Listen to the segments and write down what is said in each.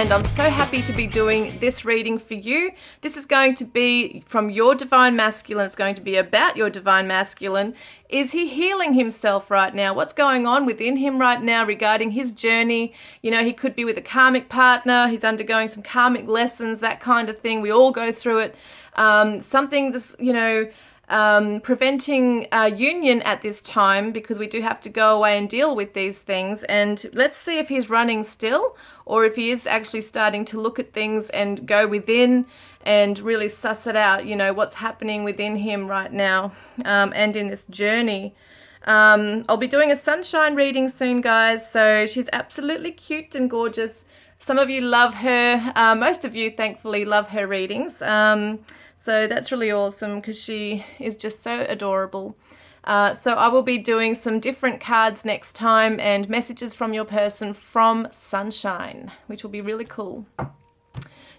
and I'm so happy to be doing this reading for you. This is going to be from your Divine Masculine. It's going to be about your Divine Masculine. Is he healing himself right now? What's going on within him right now regarding his journey? You know, he could be with a karmic partner. He's undergoing some karmic lessons, that kind of thing. We all go through it. Something that's, you know, preventing union at this time, because we do have to go away and deal with these things. And let's see if he's running still, or if he is actually starting to look at things and go within and really suss it out, you know, what's happening within him right now, and in this journey. I'll be doing a sunshine reading soon, guys, so she's absolutely cute and gorgeous. Some of you love her. Most of you, thankfully, love her readings. So that's really awesome because she is just so adorable. So I will be doing some different cards next time and messages from your person from Sunshine, which will be really cool.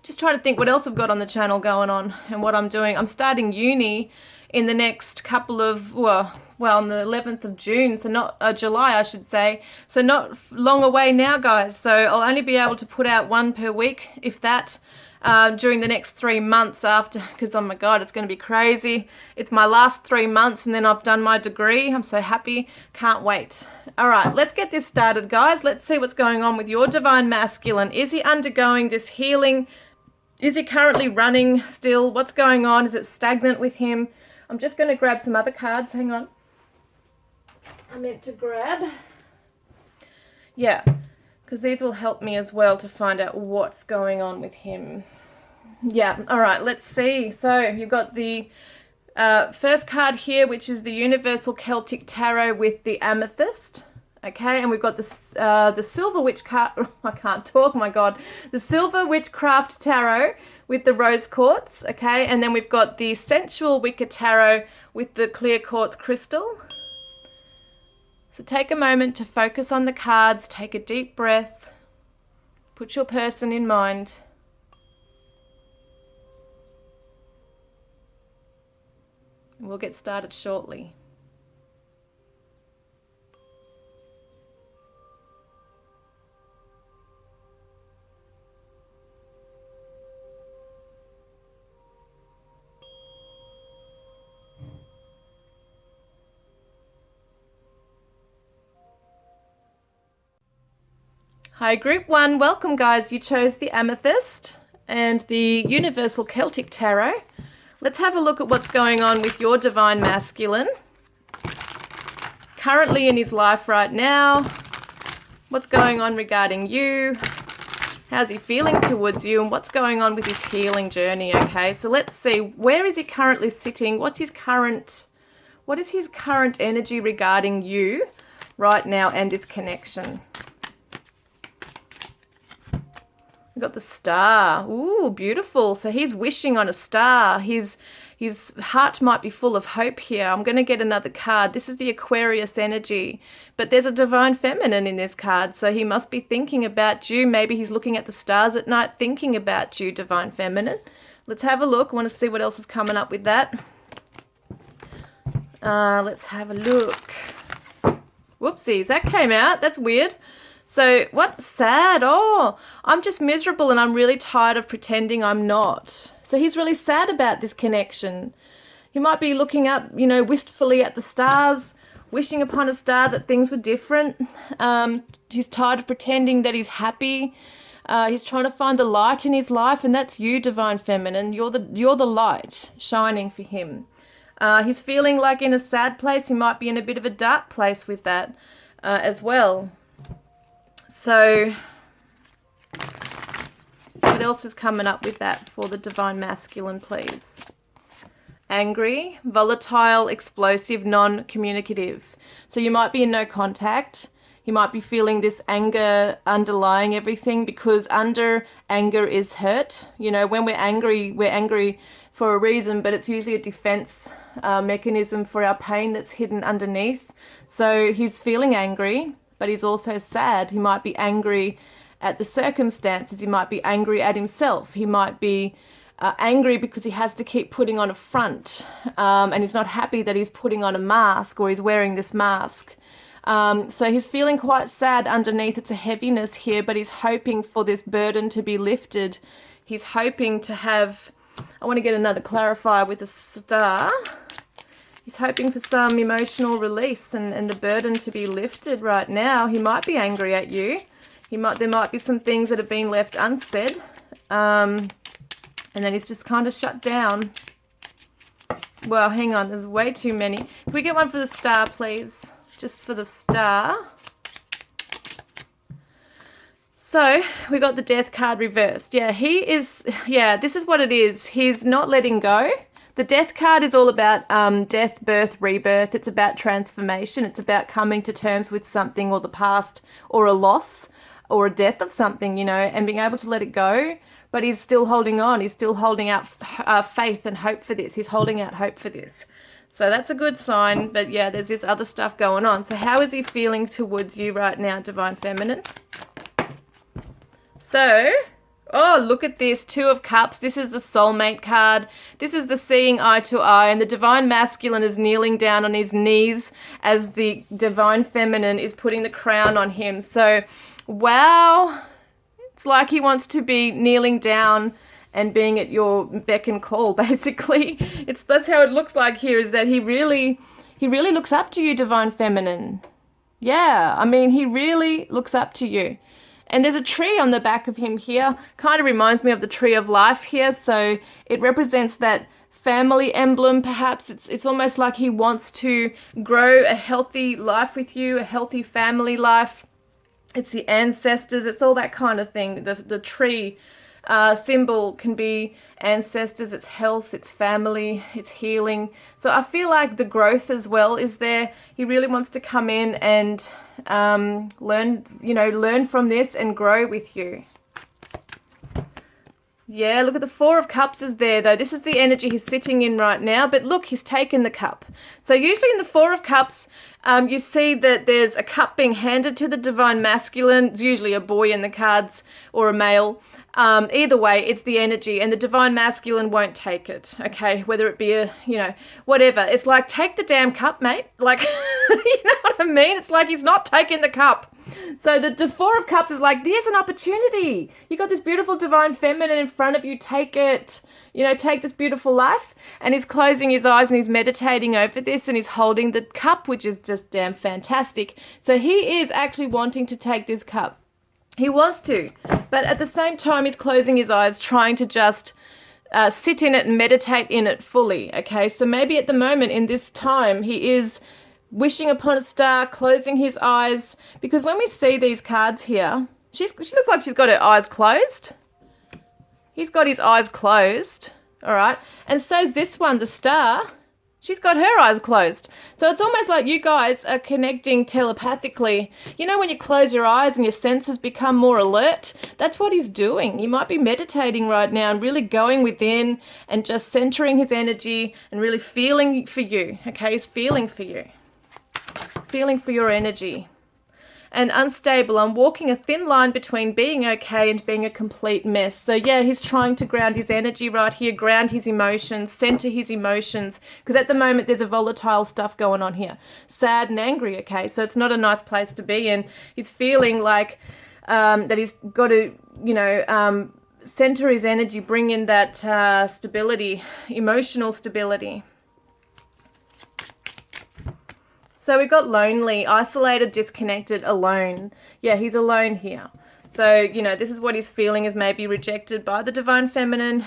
Just trying to think what else I've got on the channel going on and what I'm doing. I'm starting uni in the next couple of, well, on the 11th of June, so not July, I should say. So not long away now, guys. So I'll only be able to put out one per week, if that. During the next 3 months after, because oh my god, it's going to be crazy. It's my last 3 months and then I've done my degree. I'm so happy, can't wait. All right, let's get this started, guys. Let's see what's going on with your Divine Masculine. Is he undergoing this healing? Is he currently running still? What's going on? Is it stagnant with him? I'm just going to grab some other cards. Hang on, I meant to grab, yeah, because these will help me as well to find out what's going on with him. Yeah, all right, let's see. So you've got the first card here, which is the Universal Celtic Tarot with the Amethyst. Okay, and we've got the Silver Witch card. I can't talk, my God. The Silver Witchcraft Tarot with the Rose Quartz. Okay, and then we've got the Sensual Wicker Tarot with the Clear Quartz Crystal. So take a moment to focus on the cards, take a deep breath, put your person in mind. We'll get started shortly. Hi, Group 1. Welcome, guys. You chose the Amethyst and the Universal Celtic Tarot. Let's have a look at what's going on with your Divine Masculine currently in his life right now. What's going on regarding you? How's he feeling towards you? And what's going on with his healing journey? Okay, so let's see. Where is he currently sitting? What is his current energy regarding you right now and this connection? We've got the Star. Ooh, beautiful. So he's wishing on a star. His heart might be full of hope here. I'm going to get another card. This is the Aquarius energy. But there's a Divine Feminine in this card. So he must be thinking about you. Maybe he's looking at the stars at night thinking about you, Divine Feminine. Let's have a look. I want to see what else is coming up with that. Let's have a look. Whoopsies, that came out. That's weird. So what? Sad. Oh, I'm just miserable and I'm really tired of pretending I'm not. So he's really sad about this connection. He might be looking up, you know, wistfully at the stars, wishing upon a star that things were different. He's tired of pretending that he's happy. He's trying to find the light in his life, and that's you, Divine Feminine. You're the light shining for him. He's feeling like in a sad place. He might be in a bit of a dark place with that as well. So what else is coming up with that for the Divine Masculine, please? Angry, volatile, explosive, non-communicative. So you might be in no contact. You might be feeling this anger underlying everything, because under anger is hurt. You know, when we're angry for a reason, but it's usually a defense mechanism for our pain that's hidden underneath. So he's feeling angry, but he's also sad. He might be angry at the circumstances. He might be angry at himself. He might be angry because he has to keep putting on a front, and he's not happy that he's putting on a mask, or he's wearing this mask. So he's feeling quite sad underneath. It's a heaviness here, but he's hoping for this burden to be lifted. He's hoping to have, I want to get another clarifier with a star. He's hoping for some emotional release and the burden to be lifted right now. He might be angry at you. There might be some things that have been left unsaid. And then he's just kind of shut down. Well, hang on. There's way too many. Can we get one for the star, please? Just for the star. So we got the death card reversed. Yeah, this is what it is. He's not letting go. The death card is all about death, birth, rebirth. It's about transformation. It's about coming to terms with something or the past or a loss or a death of something, you know, and being able to let it go. But he's still holding on. He's still holding out faith and hope for this. He's holding out hope for this. So that's a good sign. But yeah, there's this other stuff going on. So how is he feeling towards you right now, Divine Feminine? So, oh, look at this. 2 of Cups. This is the Soulmate card. This is the seeing eye to eye. And the Divine Masculine is kneeling down on his knees as the Divine Feminine is putting the crown on him. So, wow. It's like he wants to be kneeling down and being at your beck and call, basically. That's how it looks like here, is that he really looks up to you, Divine Feminine. Yeah, I mean, he really looks up to you. And there's a tree on the back of him here. Kind of reminds me of the tree of life here. So it represents that family emblem, perhaps. It's almost like he wants to grow a healthy life with you, a healthy family life. It's the ancestors. It's all that kind of thing. The tree symbol can be ancestors. It's health. It's family. It's healing. So I feel like the growth as well is there. He really wants to come in and learn from this and grow with you. Yeah, look at the 4 of Cups is there though. This is the energy he's sitting in right now. But look, he's taken the cup. So usually in the 4 of Cups, you see that there's a cup being handed to the Divine Masculine. It's usually a boy in the cards or a male. Either way, it's the energy, and the Divine Masculine won't take it, okay? Whether it be whatever. It's like, take the damn cup, mate. Like, you know what I mean? It's like he's not taking the cup. So the 4 of Cups is like, there's an opportunity. You got this beautiful Divine Feminine in front of you. Take it. You know, take this beautiful life. And he's closing his eyes and he's meditating over this and he's holding the cup, which is just damn fantastic. So he is actually wanting to take this cup. He wants to, but at the same time, he's closing his eyes, trying to just sit in it and meditate in it fully, okay? So maybe at the moment in this time, he is wishing upon a star, closing his eyes, because when we see these cards here, she looks like she's got her eyes closed. He's got his eyes closed, all right? And so's this one, the star. She's got her eyes closed. So it's almost like you guys are connecting telepathically. You know when you close your eyes and your senses become more alert? That's what he's doing. He might be meditating right now and really going within and just centering his energy and really feeling for you. Okay, he's feeling for you. Feeling for your energy. And unstable. I'm walking a thin line between being okay and being a complete mess. So yeah, he's trying to ground his energy right here, ground his emotions, center his emotions. Because at the moment there's a volatile stuff going on here. Sad and angry, okay? So it's not a nice place to be in. He's feeling like that he's got to, center his energy, bring in that stability, emotional stability. So we got lonely, isolated, disconnected, alone. Yeah, he's alone here. So, this is what he's feeling, is maybe rejected by the Divine Feminine,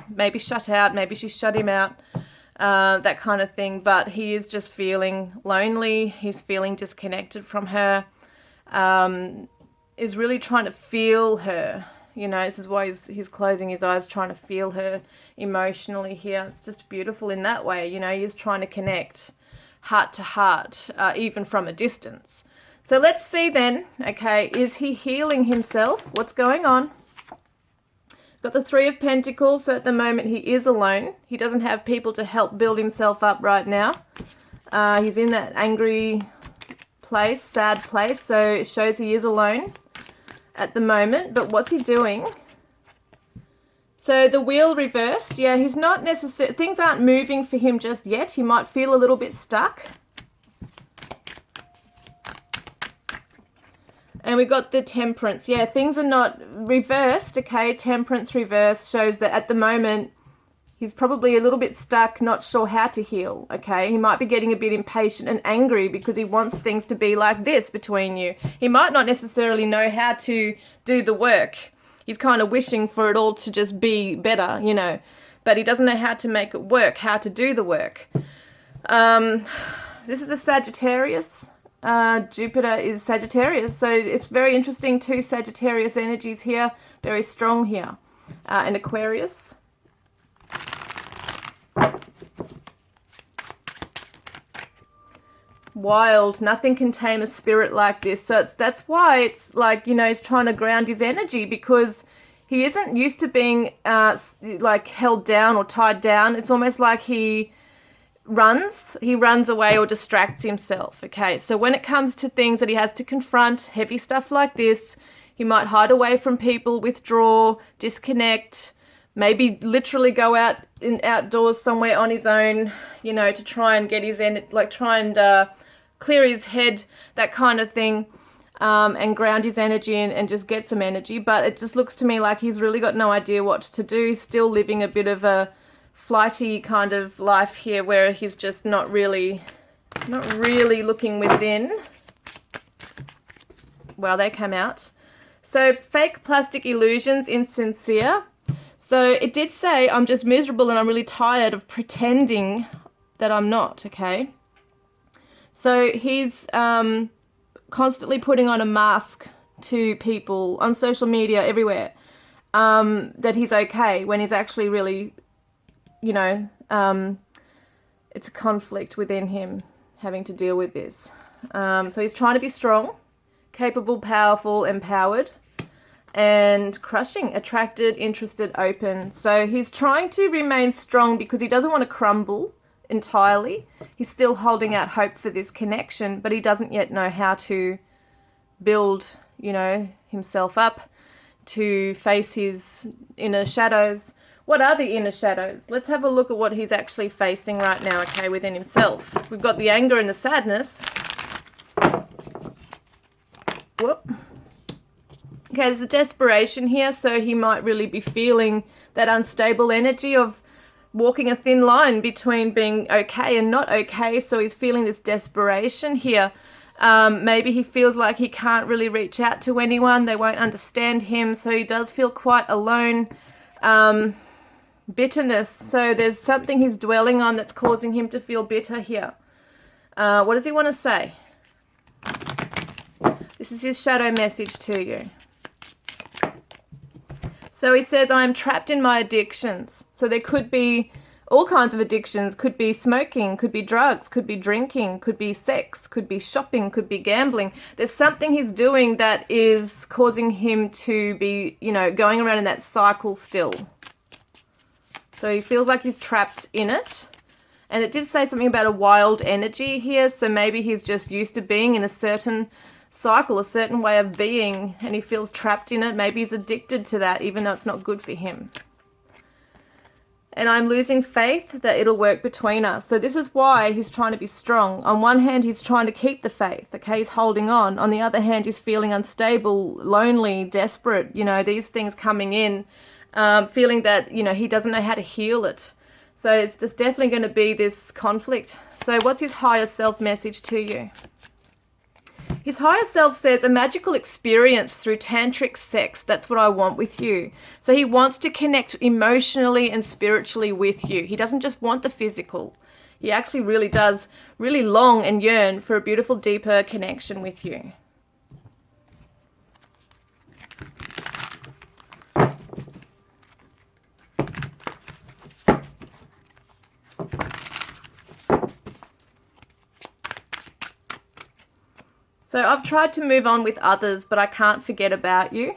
maybe shut out, maybe she shut him out, that kind of thing. But he is just feeling lonely. He's feeling disconnected from her, is really trying to feel her. This is why he's closing his eyes, trying to feel her emotionally here. It's just beautiful in that way. He's trying to connect heart to heart, even from a distance. So let's see then, okay, is he healing himself? What's going on? Got the 3 of Pentacles, so at the moment he is alone. He doesn't have people to help build himself up right now. He's in that angry place, sad place, so it shows he is alone at the moment. But what's he doing? So the wheel reversed, yeah, he's not necessarily, things aren't moving for him just yet. He might feel a little bit stuck. And we got the Temperance. Yeah, things are not reversed, okay? Temperance reversed shows that at the moment he's probably a little bit stuck, not sure how to heal, okay? He might be getting a bit impatient and angry because he wants things to be like this between you. He might not necessarily know how to do the work. He's kind of wishing for it all to just be better, you know, but he doesn't know how to make it work, how to do the work. This is a Sagittarius. Jupiter is Sagittarius, so it's very interesting. Two Sagittarius energies here, very strong here. And Aquarius. Wild. Nothing can tame a spirit like this. So that's why it's like, you know, he's trying to ground his energy, because he isn't used to being like held down or tied down. It's almost like he runs away or distracts himself. Okay, so when it comes to things that he has to confront, heavy stuff like this, he might hide away from people, withdraw, disconnect, maybe literally go out outdoors somewhere on his own, you know, to try and get his try and clear his head, that kind of thing, and ground his energy and just get some energy. But it just looks to me like he's really got no idea what to do. He's still living a bit of a flighty kind of life here, where he's just not really looking within. Well, they came out. So fake plastic illusions, insincere. So it did say, I'm just miserable and I'm really tired of pretending that I'm not, okay? So he's constantly putting on a mask to people on social media, everywhere, that he's okay, when he's actually really, you know, it's a conflict within him having to deal with this. So he's trying to be strong, capable, powerful, empowered, and crushing, attracted, interested, open. So he's trying to remain strong because he doesn't want to crumble entirely. He's still holding out hope for this connection, but he doesn't yet know how to build, you know, himself up to face his inner shadows. What are the inner shadows? Let's have a look at what he's actually facing right now, okay, within himself. We've got the anger and the sadness. Whoop. Okay, there's a desperation here, so he might really be feeling that unstable energy of walking a thin line between being okay and not okay, so he's feeling this desperation here. Maybe he feels like he can't really reach out to anyone, they won't understand him, so he does feel quite alone. Bitterness, so there's something he's dwelling on that's causing him to feel bitter here. What does he want to say? This is his shadow message to you. So he says, I am trapped in my addictions. So there could be all kinds of addictions. Could be smoking, could be drugs, could be drinking, could be sex, could be shopping, could be gambling. There's something he's doing that is causing him to be, you know, going around in that cycle still. So he feels like he's trapped in it. And it did say something about a wild energy here. So maybe he's just used to being in a certain cycle, a certain way of being, and he feels trapped in it. Maybe he's addicted to that, even though it's not good for him. And I'm losing faith that it'll work between us. So this is why he's trying to be strong. On one hand, he's trying to keep the faith, okay, he's holding on. On the other hand, he's feeling unstable, lonely, desperate, you know, these things coming in, feeling that, you know, he doesn't know how to heal it. So it's just definitely going to be this conflict. So what's his higher self message to you? His higher self says, a magical experience through tantric sex. That's what I want with you. So he wants to connect emotionally and spiritually with you. He doesn't just want the physical. He actually really does really long and yearn for a beautiful, deeper connection with you. So I've tried to move on with others, but I can't forget about you.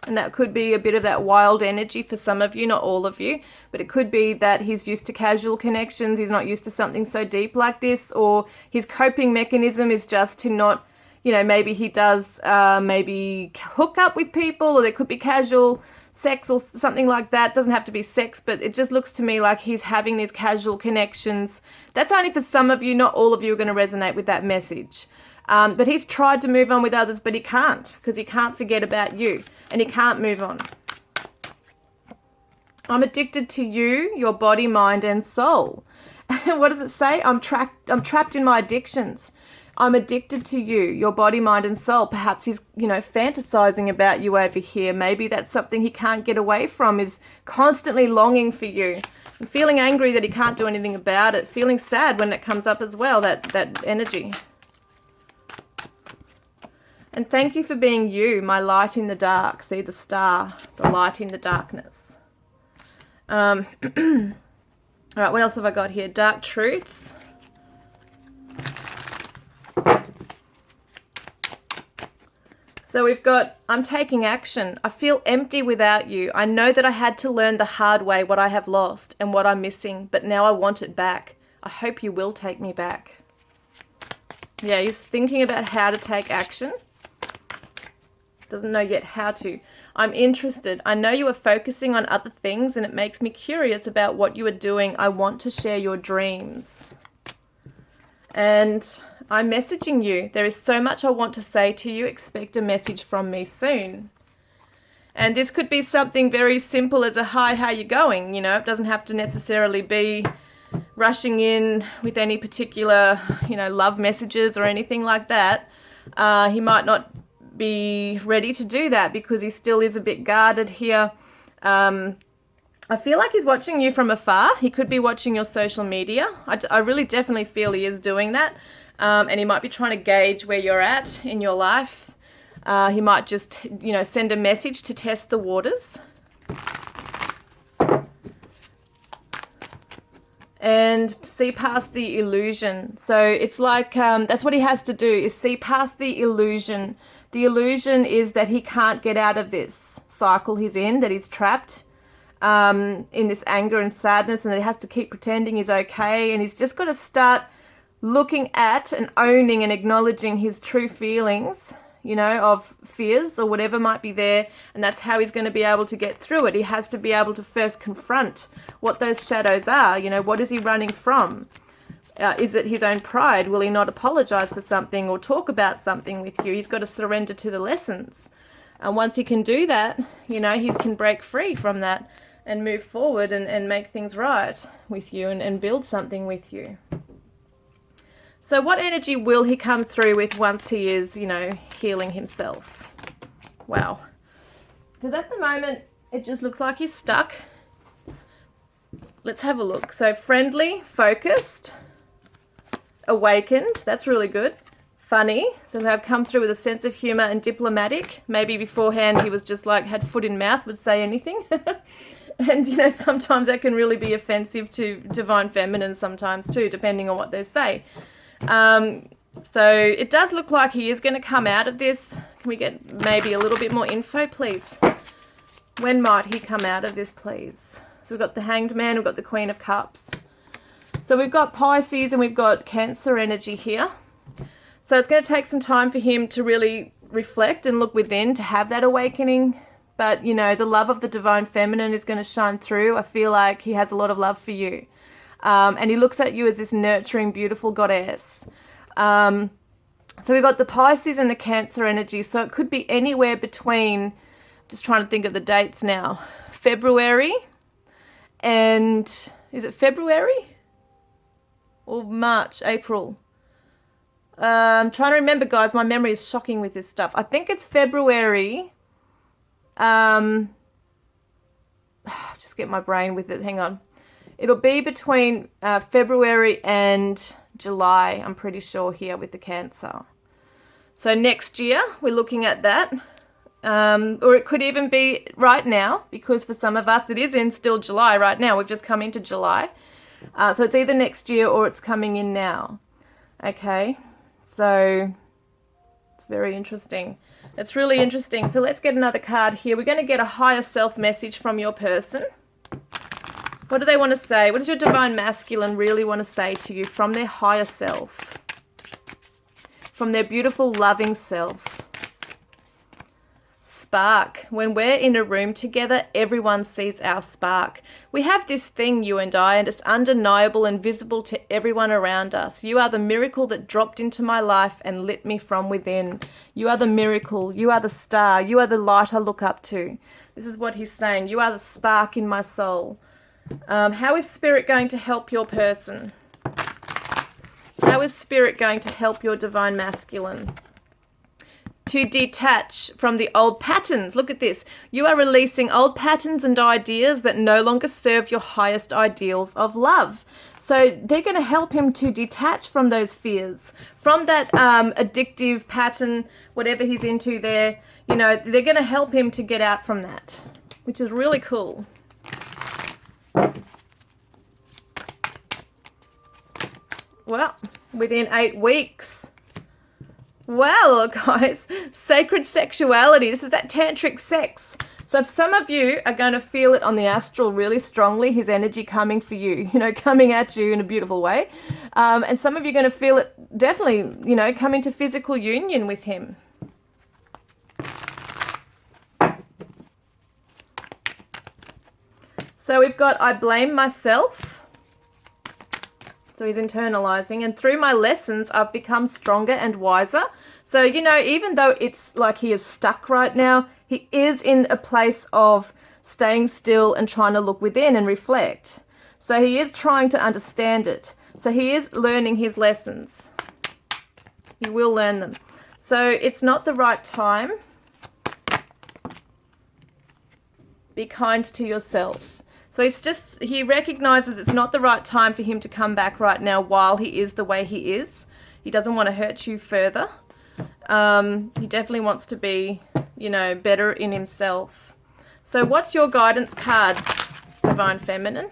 And that could be a bit of that wild energy for some of you, not all of you. But it could be that he's used to casual connections. He's not used to something so deep like this. Or his coping mechanism is just to not, you know, maybe he does maybe hook up with people, or there could be casual sex or something like that. Doesn't have to be sex, but it just looks to me like he's having these casual connections. That's only for some of you, not all of you are going to resonate with that message. But he's tried to move on with others, but he can't, because he can't forget about you, and he can't move on. I'm addicted to you, your body, mind, and soul. What does it say? I'm trapped in my addictions. I'm addicted to you, your body, mind, and soul. Perhaps he's, fantasizing about you over here. Maybe that's something he can't get away from, is constantly longing for you. And feeling angry that he can't do anything about it. Feeling sad when it comes up as well, that energy. And thank you for being you, my light in the dark. See the star, the light in the darkness. All right, what else have I got here? Dark truths. So we've got, I'm taking action. I feel empty without you. I know that I had to learn the hard way what I have lost and what I'm missing, but now I want it back. I hope you will take me back. Yeah, he's thinking about how to take action. Doesn't know yet how to. I'm interested. I know you are focusing on other things and it makes me curious about what you are doing. I want to share your dreams. And I'm messaging you. There is so much I want to say to you. Expect a message from me soon. And this could be something very simple as a hi, how you going? It doesn't have to necessarily be rushing in with any particular, love messages or anything like that. He might not be ready to do that because he still is a bit guarded here. I feel like he's watching you from afar. He could be watching your social media. I really definitely feel he is doing that. And he might be trying to gauge where you're at in your life. He might just, send a message to test the waters. And see past the illusion. So it's like, that's what he has to do, is see past the illusion. The illusion is that he can't get out of this cycle he's in, that he's trapped in this anger and sadness, and that he has to keep pretending he's okay. And he's just got to start looking at and owning and acknowledging his true feelings, of fears or whatever might be there. And that's how he's going to be able to get through it. He has to be able to first confront what those shadows are. What is he running from? Is it his own pride? Will he not apologize for something or talk about something with you? He's got to surrender to the lessons. And once he can do that, he can break free from that and move forward and make things right with you and build something with you. So what energy will he come through with once he is, healing himself? Wow. Because at the moment, it just looks like he's stuck. Let's have a look. So friendly, focused, awakened. That's really good. Funny. So they've come through with a sense of humor and diplomatic. Maybe beforehand he was just like, had foot in mouth, would say anything. And, sometimes that can really be offensive to divine feminine sometimes too, depending on what they say. So it does look like he is going to come out of this. Can we get maybe a little bit more info, please? When might he come out of this, please? So we've got the Hanged Man, we've got the Queen of Cups. So we've got Pisces and we've got Cancer energy here. So it's going to take some time for him to really reflect and look within to have that awakening. But, the love of the divine feminine is going to shine through. I feel like he has a lot of love for you. And he looks at you as this nurturing, beautiful goddess. So we've got the Pisces and the Cancer energy. So it could be anywhere between, just trying to think of the dates now, February and, is it February? Or March, April? I'm trying to remember, guys. My memory is shocking with this stuff. I think it's February. Just get my brain with it. Hang on. It'll be between February and July, I'm pretty sure, here with the Cancer. So next year, we're looking at that. Or it could even be right now, because for some of us, it is in still July right now. We've just come into July. So it's either next year or it's coming in now. Okay, so it's very interesting. It's really interesting. So let's get another card here. We're going to get a higher self message from your person. What do they want to say? What does your divine masculine really want to say to you from their higher self? From their beautiful, loving self. spark. When we're in a room together, everyone sees our spark. We have this thing, you and I, and it's undeniable and visible to everyone around us. You are the miracle that dropped into my life and lit me from within. You are the miracle. You are the star. You are the light I look up to. This is what he's saying. You are the spark in my soul. How is Spirit going to help your person? How is Spirit going to help your divine masculine? To detach from the old patterns. Look at this. You are releasing old patterns and ideas that no longer serve your highest ideals of love. So they're going to help him to detach from those fears, from that addictive pattern, whatever he's into there. You know, they're going to help him to get out from that, which is really cool. Well, within 8 weeks. Wow, guys, sacred sexuality. This is that tantric sex. So if some of you are going to feel it on the astral really strongly, his energy coming for you, you know, coming at you in a beautiful way. And some of you are going to feel it definitely, you know, come into physical union with him. So we've got, I blame myself. So he's internalizing, and through my lessons, I've become stronger and wiser. So, you know, even though it's like he is stuck right now, he is in a place of staying still and trying to look within and reflect. So he is trying to understand it. So he is learning his lessons. He will learn them. So it's not the right time. Be kind to yourself. So he recognizes it's not the right time for him to come back right now while he is the way he is. He doesn't want to hurt you further. He definitely wants to be, you know, better in himself. So what's your guidance card, Divine Feminine?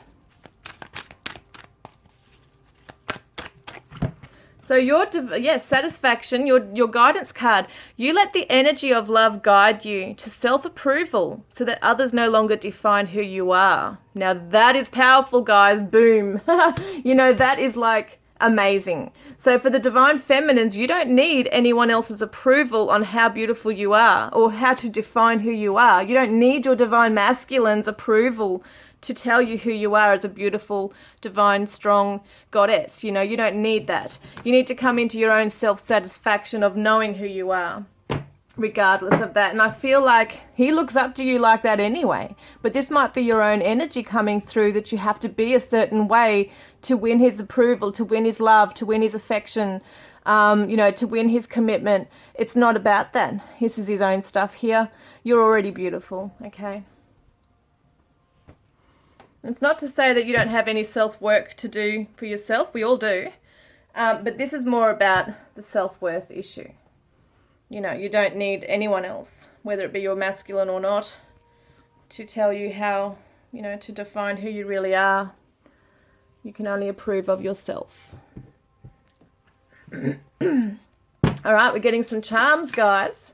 So satisfaction, your guidance card. You let the energy of love guide you to self-approval so that others no longer define who you are. Now that is powerful, guys. Boom. You know, that is like amazing. So for the Divine Feminines, you don't need anyone else's approval on how beautiful you are or how to define who you are. You don't need your Divine Masculine's approval to tell you who you are as a beautiful, divine, strong goddess. You know, you don't need that. You need to come into your own self-satisfaction of knowing who you are, regardless of that. And I feel like he looks up to you like that anyway. But this might be your own energy coming through, that you have to be a certain way to win his approval, to win his love, to win his affection, you know, to win his commitment. It's not about that. This is his own stuff here. You're already beautiful, okay? It's not to say that you don't have any self-work to do for yourself. We all do. But this is more about the self-worth issue. You know, you don't need anyone else, whether it be your masculine or not, to tell you how, you know, to define who you really are. You can only approve of yourself. All right, we're getting some charms, guys.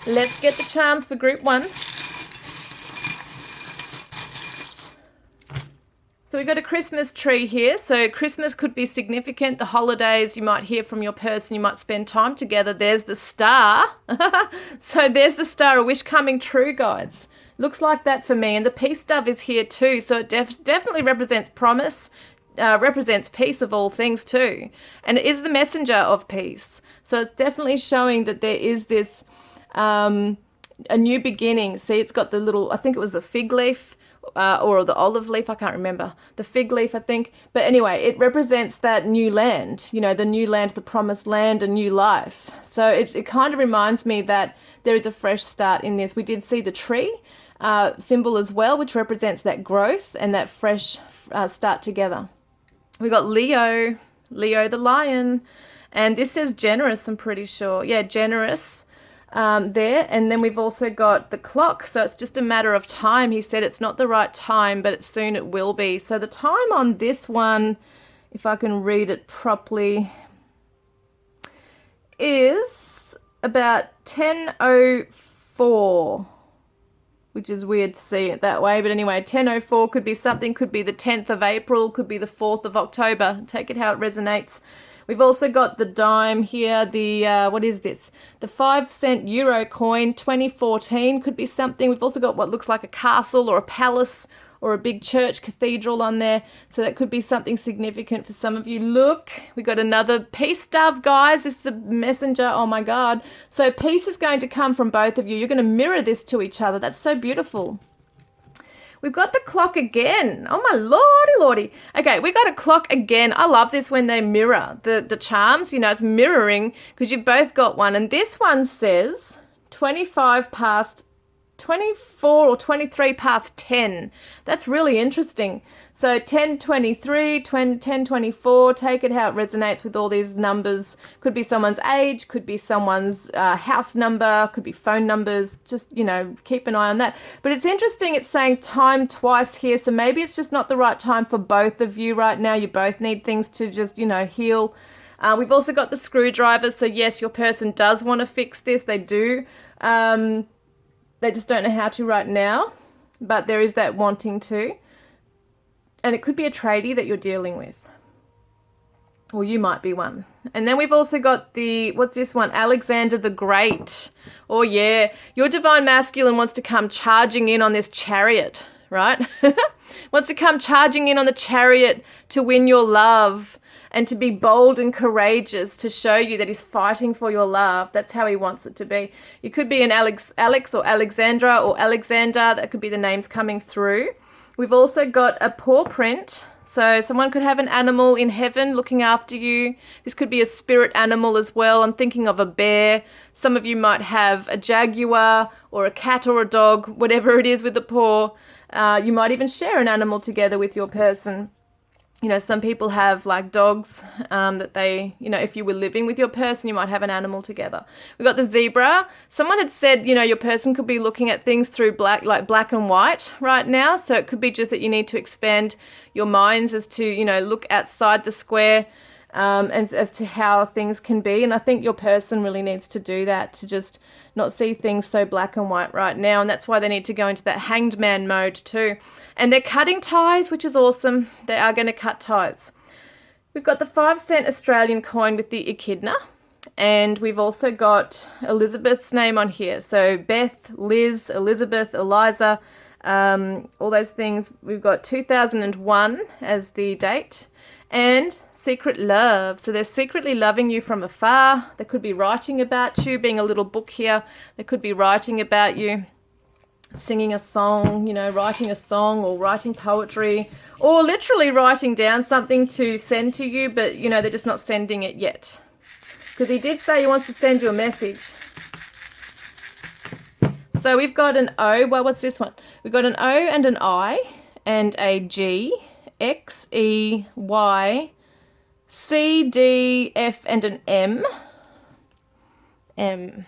Let's get the charms for group 1. So we've got a Christmas tree here. So Christmas could be significant. The holidays, you might hear from your person. You might spend time together. There's the star. So there's the star, a wish coming true, guys. Looks like that for me. And the peace dove is here too. So it definitely represents promise, represents peace of all things too. And it is the messenger of peace. So it's definitely showing that there is this, a new beginning. See, it's got the little, I think it was a fig leaf. Or the olive leaf, I can't remember. The fig leaf, I think. But anyway, it represents that new land, you know, the new land, the promised land, a new life. So it kind of reminds me that there is a fresh start in this. We did see the tree symbol as well, which represents that growth and that fresh start together. We got Leo the lion. And this says generous, I'm pretty sure. Yeah, generous. There, and then we've also got the clock, so it's just a matter of time. He said it's not the right time, but soon it will be. So the time on this one, if I can read it properly, is about 10:04, which is weird to see it that way, but anyway, 10:04 could be something, could be the 10th of April, could be the 4th of October. Take it how it resonates. We've also got the dime here, the, what is this? The 5-cent euro coin, 2014 could be something. We've also got what looks like a castle or a palace or a big church cathedral on there. So that could be something significant for some of you. Look, we got another peace dove, guys. This is a messenger. Oh my God. So peace is going to come from both of you. You're going to mirror this to each other. That's so beautiful. We've got the clock again. Oh my lordy lordy. Okay, we got a clock again. I love this when they mirror the charms. You know, it's mirroring because you've both got one. And this one says 24 or 23 past 10. That's really interesting. So 10:23, 10:24, take it how it resonates with all these numbers. Could be someone's age, could be someone's house number, could be phone numbers. Just, you know, keep an eye on that. But it's interesting, it's saying time twice here. So maybe it's just not the right time for both of you right now. You both need things to just, you know, heal. We've also got the screwdriver. So yes, your person does want to fix this. They do. They just don't know how to right now, but there is that wanting to. And it could be a tradie that you're dealing with. Or you might be one. And then we've also got the, what's this one? Alexander the Great. Oh yeah, your divine masculine wants to come charging in on this chariot, right? Wants to come charging in on the chariot to win your love and to be bold and courageous, to show you that he's fighting for your love. That's how he wants it to be. You could be an Alex or Alexandra or Alexander. That could be the names coming through. We've also got a paw print. So someone could have an animal in heaven looking after you. This could be a spirit animal as well. I'm thinking of a bear. Some of you might have a jaguar or a cat or a dog, whatever it is with the paw. You might even share an animal together with your person. You know, some people have like dogs that they, you know, if you were living with your person, you might have an animal together. We got the zebra. Someone had said, you know, your person could be looking at things through black and white right now. So it could be just that you need to expand your minds as to, you know, look outside the square and as to how things can be. And I think your person really needs to do that, to just not see things so black and white right now. And that's why they need to go into that hanged man mode too. And they're cutting ties, which is awesome. They are going to cut ties. We've got the 5-cent Australian coin with the echidna. And we've also got Elizabeth's name on here. So Beth, Liz, Elizabeth, Eliza, all those things. We've got 2001 as the date. And secret love. So they're secretly loving you from afar. They could be writing about you, being a little book here. They could be writing about you, singing a song, you know, writing a song or writing poetry, or literally writing down something to send to you, but, you know, they're just not sending it yet. Because he did say he wants to send you a message. So we've got an O. Well, what's this one? We've got an O and an I and a G, X, E, Y, C, D, F, and an M. M.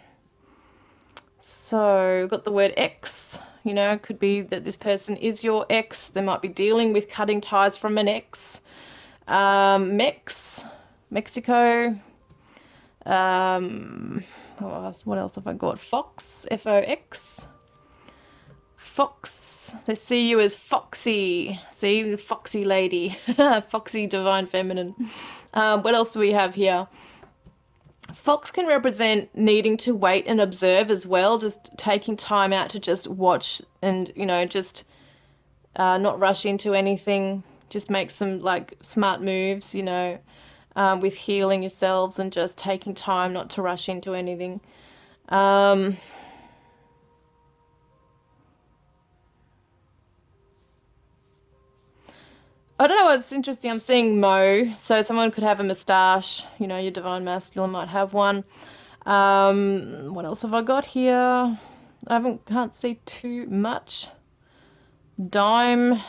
So we've got the word X. You know, could be that this person is your ex. They might be dealing with cutting ties from an ex. Mexico. What else have I got? Fox, F-O-X. Fox. They see you as Foxy. See, Foxy lady. Foxy divine feminine. What else do we have here? Fox can represent needing to wait and observe as well, just taking time out to just watch and, you know, just not rush into anything. Just make some, like, smart moves, you know, with healing yourselves and just taking time not to rush into anything. I don't know what's interesting. I'm seeing Mo. So someone could have a moustache. You know, your divine masculine might have one. What else have I got here? Can't see too much. Dime.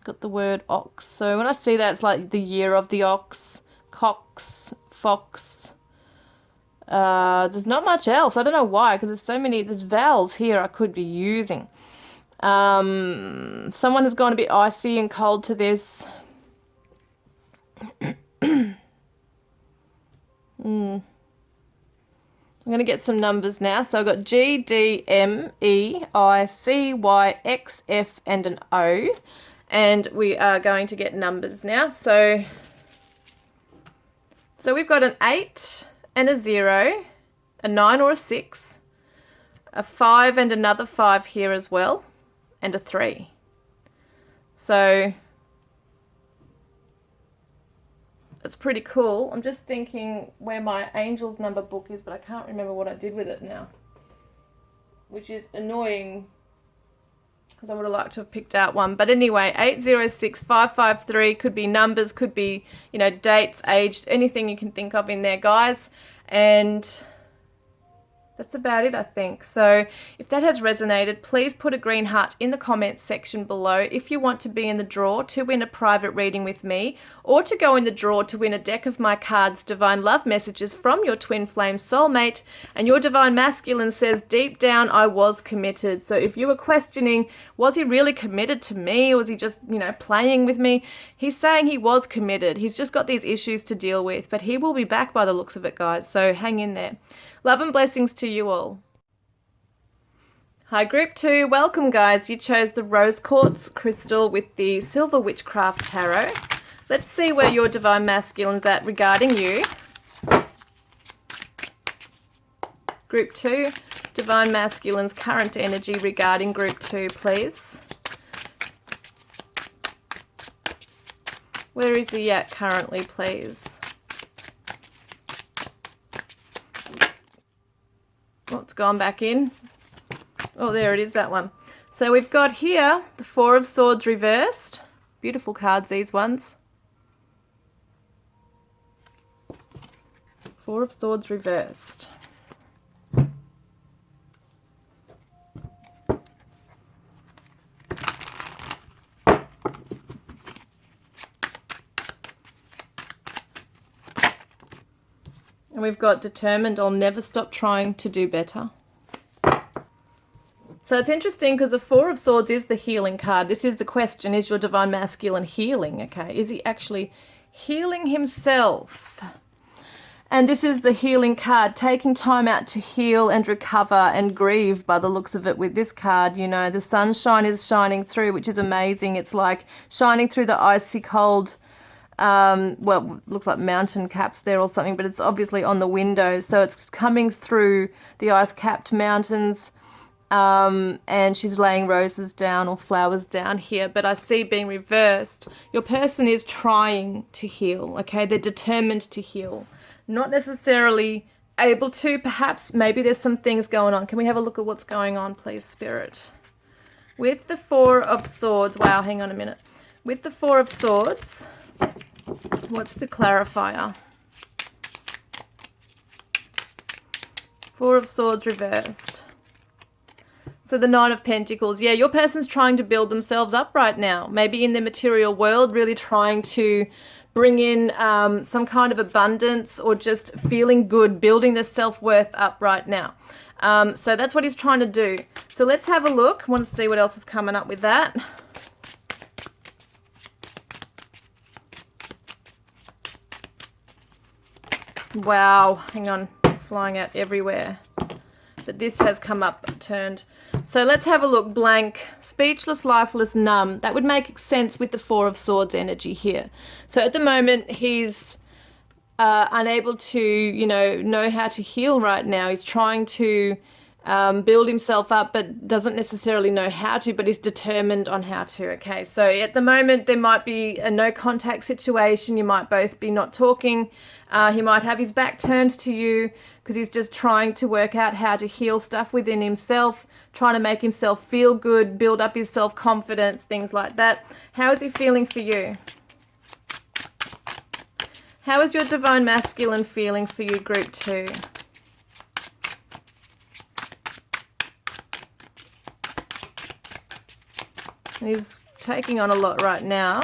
Got the word ox. So when I see that, it's like the year of the ox. Cox, fox. There's not much else. I don't know why, because there's vowels here I could be using. Someone has gone a bit icy and cold to this. I'm going to get some numbers now. So I've got G, D, M, E, I, C, Y, X, F, and an O. And we are going to get numbers now. So we've got an 8 and a 0, a 9 or a 6, a 5 and another 5 here as well, and a 3. So it's pretty cool. I'm just thinking where my Angels number book is, but I can't remember what I did with it now, which is annoying because I would have liked to have picked out one. But anyway, 806553 could be numbers, could be, you know, dates, age, anything you can think of in there, guys. And that's about it, I think. So if that has resonated, please put a green heart in the comments section below if you want to be in the draw to win a private reading with me, or to go in the draw to win a deck of my cards, Divine Love Messages from your twin flame soulmate. And your Divine Masculine says, deep down, I was committed. So if you were questioning, was he really committed to me? Or was he just, you know, playing with me? He's saying he was committed. He's just got these issues to deal with, but he will be back by the looks of it, guys. So hang in there. Love and blessings to you all. Hi, Group 2. Welcome, guys. You chose the Rose Quartz crystal with the Silver Witchcraft Tarot. Let's see where your Divine Masculine's at regarding you. Group 2, Divine Masculine's current energy regarding Group 2, please. Where is he at currently, please? Oh, it's gone back in. Oh, there it is, that one. So we've got here the Four of Swords reversed. Beautiful cards, these ones. Four of Swords reversed. And we've got determined, I'll never stop trying to do better. So it's interesting because the Four of Swords is the healing card. This is the question, is your Divine Masculine healing? Okay, is he actually healing himself? And this is the healing card, taking time out to heal and recover and grieve by the looks of it with this card. You know, the sunshine is shining through, which is amazing. It's like shining through the icy cold, well, looks like mountain caps there or something, but it's obviously on the windows. So it's coming through the ice-capped mountains, and she's laying roses down or flowers down here. But I see being reversed, your person is trying to heal, okay? They're determined to heal. Not necessarily able to, perhaps, maybe there's some things going on. Can we have a look at what's going on, please, Spirit? With the Four of Swords, wow, hang on a minute. With the Four of Swords, what's the clarifier? Four of Swords reversed. So the Nine of Pentacles. Yeah, your person's trying to build themselves up right now. Maybe in the material world, really trying to bring in some kind of abundance, or just feeling good, building their self-worth up right now. So that's what he's trying to do. So let's have a look. I want to see what else is coming up with that. Wow, hang on, flying out everywhere. But this has come up turned. So let's have a look. Blank, speechless, lifeless, numb. That would make sense with the Four of Swords energy here. So at the moment, he's unable to, you know how to heal right now. He's trying to build himself up, but doesn't necessarily know how to, but he's determined on how to, okay? So at the moment, there might be a no contact situation. You might both be not talking. He might have his back turned to you because he's just trying to work out how to heal stuff within himself, trying to make himself feel good, build up his self-confidence, things like that. How is he feeling for you? How is your Divine Masculine feeling for you, Group 2? He's taking on a lot right now.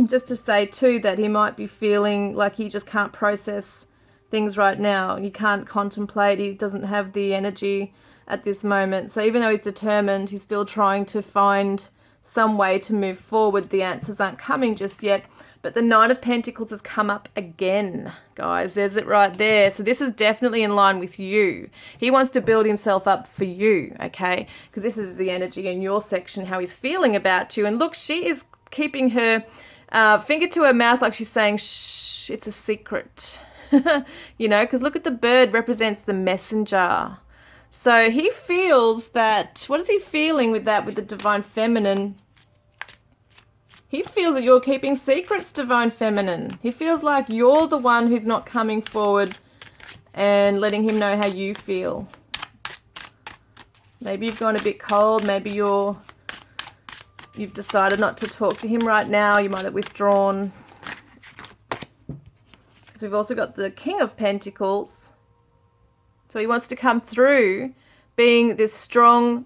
Just to say too that he might be feeling like he just can't process things right now. He can't contemplate. He doesn't have the energy at this moment. So even though he's determined, he's still trying to find some way to move forward. The answers aren't coming just yet. But the Nine of Pentacles has come up again, guys. There's it right there. So this is definitely in line with you. He wants to build himself up for you, okay? Because this is the energy in your section, how he's feeling about you. And look, she is keeping her finger to her mouth like she's saying, shh, it's a secret. You know, because look at the bird represents the messenger. So he feels that, what is he feeling with that, with the Divine Feminine? He feels that you're keeping secrets, Divine Feminine. He feels like you're the one who's not coming forward and letting him know how you feel. Maybe you've gone a bit cold. Maybe you've decided not to talk to him right now. You might have withdrawn. So we've also got the King of Pentacles. So he wants to come through being this strong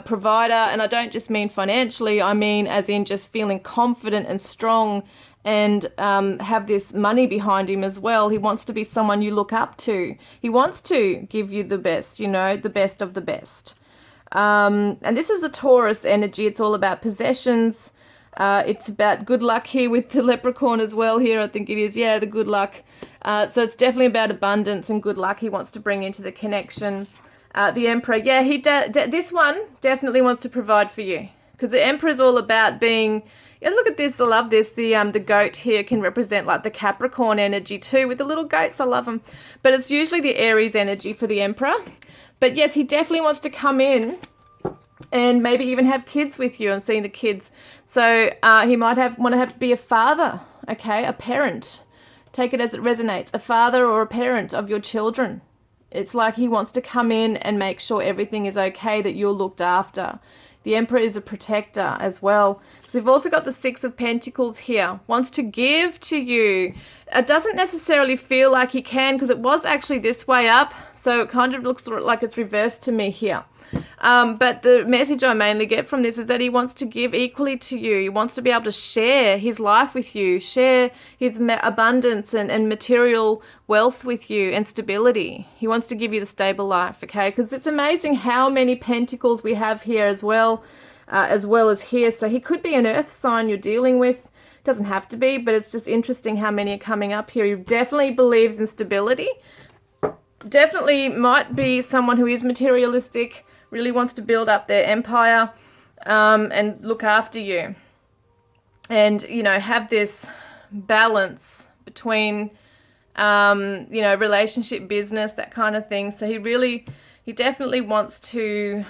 provider. And I don't just mean financially. I mean as in just feeling confident and strong and have this money behind him as well. He wants to be someone you look up to. He wants to give you the best, you know, the best of the best. And this is a Taurus energy. It's all about possessions. It's about good luck here with the leprechaun as well here. I think it is. Yeah, the good luck. So it's definitely about abundance and good luck he wants to bring into the connection. The Emperor, yeah, this one definitely wants to provide for you, because the Emperor is all about being, yeah, look at this, I love this, the goat here can represent like the Capricorn energy too, with the little goats, I love them, but it's usually the Aries energy for the Emperor. But yes, he definitely wants to come in and maybe even have kids with you. I'm seeing the kids. So he might want to be a father, okay, a parent. Take it as it resonates. A father or a parent of your children. It's like he wants to come in and make sure everything is okay, that you're looked after. The Emperor is a protector as well. So we've also got the Six of Pentacles here. Wants to give to you. It doesn't necessarily feel like he can, because it was actually this way up. So it kind of looks like it's reversed to me here. But the message I mainly get from this is that he wants to give equally to you. He wants to be able to share his life with you, share his abundance and material wealth with you and stability. He wants to give you the stable life, okay? Because it's amazing how many pentacles we have here as well as here. So he could be an earth sign you're dealing with. Doesn't have to be, but it's just interesting how many are coming up here. He definitely believes in stability. Definitely might be someone who is materialistic, really wants to build up their empire and look after you. And, you know, have this balance between, you know, relationship, business, that kind of thing. So he definitely wants to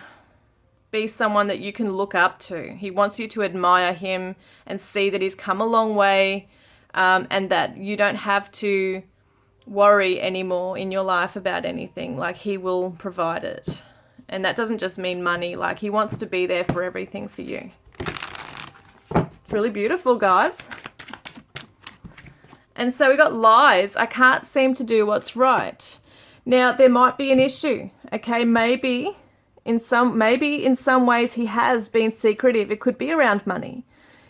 be someone that you can look up to. He wants you to admire him and see that he's come a long way, and that you don't have to worry anymore in your life about anything. Like, he will provide it. And that doesn't just mean money. Like, he wants to be there for everything for you. It's really beautiful, guys. And so we got lies. I can't seem to do what's right. Now, there might be an issue, okay? Maybe in some ways he has been secretive. It could be around money.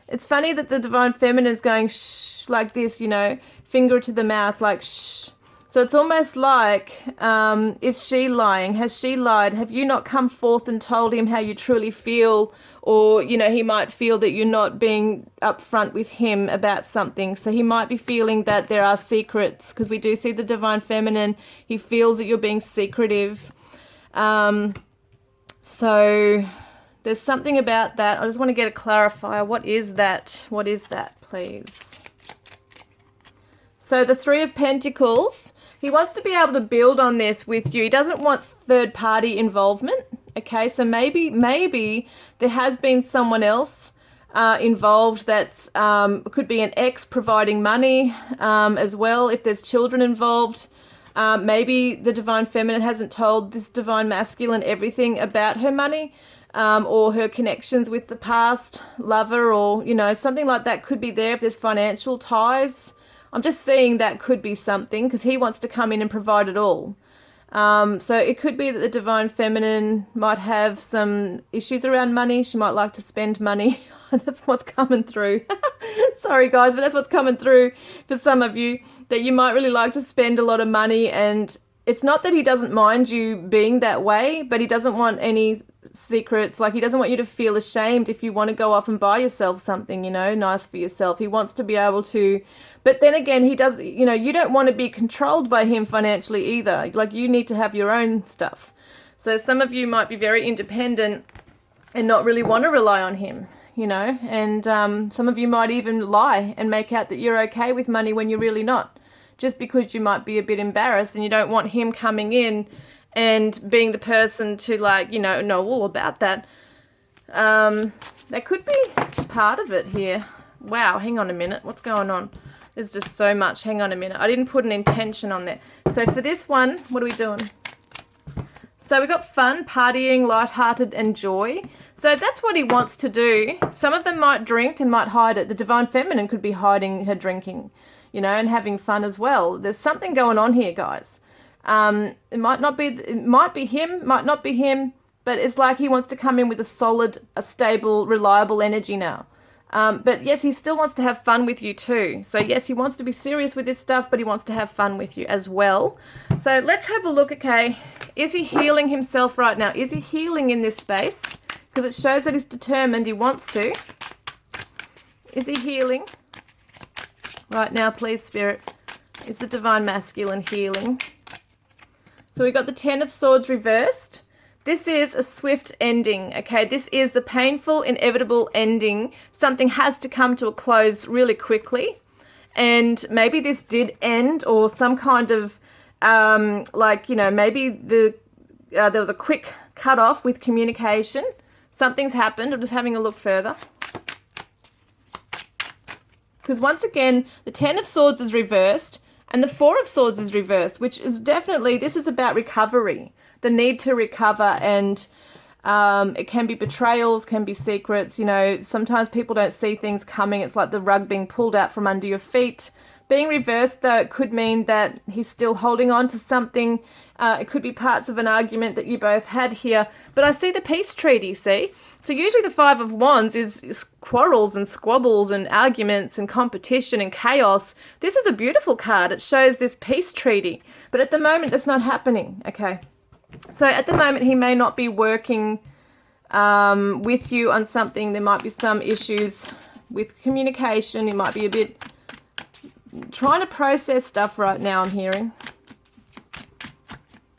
It's funny that the Divine Feminine is going shh like this, you know, finger to the mouth, like shh. So it's almost like, is she lying? Has she lied? Have you not come forth and told him how you truly feel? Or, you know, he might feel that you're not being upfront with him about something. So he might be feeling that there are secrets, because we do see the Divine Feminine. He feels that you're being secretive. So there's something about that. I just want to get a clarifier. What is that? What is that, please? So the Three of Pentacles. He wants to be able to build on this with you. He doesn't want third-party involvement, okay? So maybe there has been someone else involved that's, could be an ex providing money as well, if there's children involved. Maybe the Divine Feminine hasn't told this Divine Masculine everything about her money or her connections with the past lover, or, you know, something like that could be there if there's financial ties. I'm just seeing that could be something, because he wants to come in and provide it all. So it could be that the Divine Feminine might have some issues around money. She might like to spend money. That's what's coming through. Sorry, guys, but that's what's coming through for some of you, that you might really like to spend a lot of money. And it's not that he doesn't mind you being that way, but he doesn't want any secrets. Like, he doesn't want you to feel ashamed if you want to go off and buy yourself something, you know, nice for yourself. He wants to be able to, but then again, he does, you know, you don't want to be controlled by him financially either. Like, you need to have your own stuff. So some of you might be very independent and not really want to rely on him, you know, and some of you might even lie and make out that you're okay with money when you're really not, just because you might be a bit embarrassed and you don't want him coming in and being the person to, like, you know all about that. That could be part of it here. Wow, hang on a minute. What's going on? There's just so much. Hang on a minute. I didn't put an intention on there. So for this one, what are we doing? So we got fun, partying, lighthearted, and joy. So that's what he wants to do. Some of them might drink and might hide it. The Divine Feminine could be hiding her drinking, you know, and having fun as well. There's something going on here, guys. It might be him, might not be him, but it's like he wants to come in with a solid, a stable, reliable energy now. But yes, he still wants to have fun with you too. So yes, he wants to be serious with this stuff, but he wants to have fun with you as well. So let's have a look, okay? Is he healing himself right now? Is he healing in this space? Because it shows that he's determined, he wants to. Is he healing? Right now, please, Spirit. Is the Divine Masculine healing? So we got the Ten of Swords reversed. This is a swift ending, okay? This is the painful, inevitable ending. Something has to come to a close really quickly. And maybe this did end, or some kind of, like, you know, maybe there was a quick cut off with communication. Something's happened. I'm just having a look further. Because once again, the Ten of Swords is reversed and the Four of Swords is reversed, which is definitely, this is about recovery, the need to recover. And it can be betrayals, can be secrets. You know, sometimes people don't see things coming. It's like the rug being pulled out from under your feet. Being reversed, though, it could mean that he's still holding on to something. It could be parts of an argument that you both had here. But I see the peace treaty, see? So usually the Five of Wands is quarrels and squabbles and arguments and competition and chaos. This is a beautiful card. It shows this peace treaty. But at the moment, it's not happening, okay? So at the moment, he may not be working with you on something. There might be some issues with communication. He might be a bit trying to process stuff right now, I'm hearing.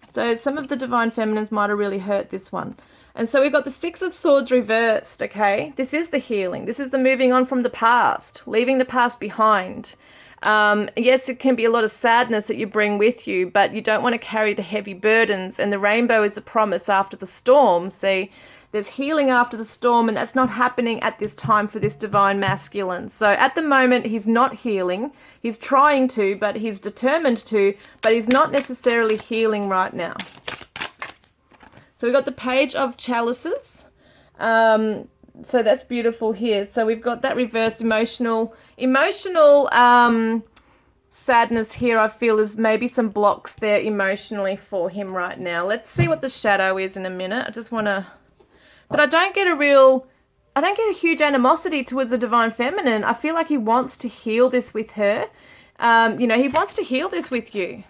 So some of the Divine Feminines might have really hurt this one. And so we've got the Six of Swords reversed, okay? This is the healing. This is the moving on from the past, leaving the past behind. Yes, it can be a lot of sadness that you bring with you, but you don't want to carry the heavy burdens. And the rainbow is the promise after the storm. See, there's healing after the storm, and that's not happening at this time for this Divine Masculine. So at the moment, he's not healing. He's trying to, but he's determined to, but he's not necessarily healing right now. So we've got the Page of Chalices. So that's beautiful here. So we've got that reversed emotional sadness here. I feel is maybe some blocks there emotionally for him right now. Let's see what the shadow is in a minute. I just want to, but I don't get a huge animosity towards the Divine Feminine. I feel like he wants to heal this with her. You know, he wants to heal this with you.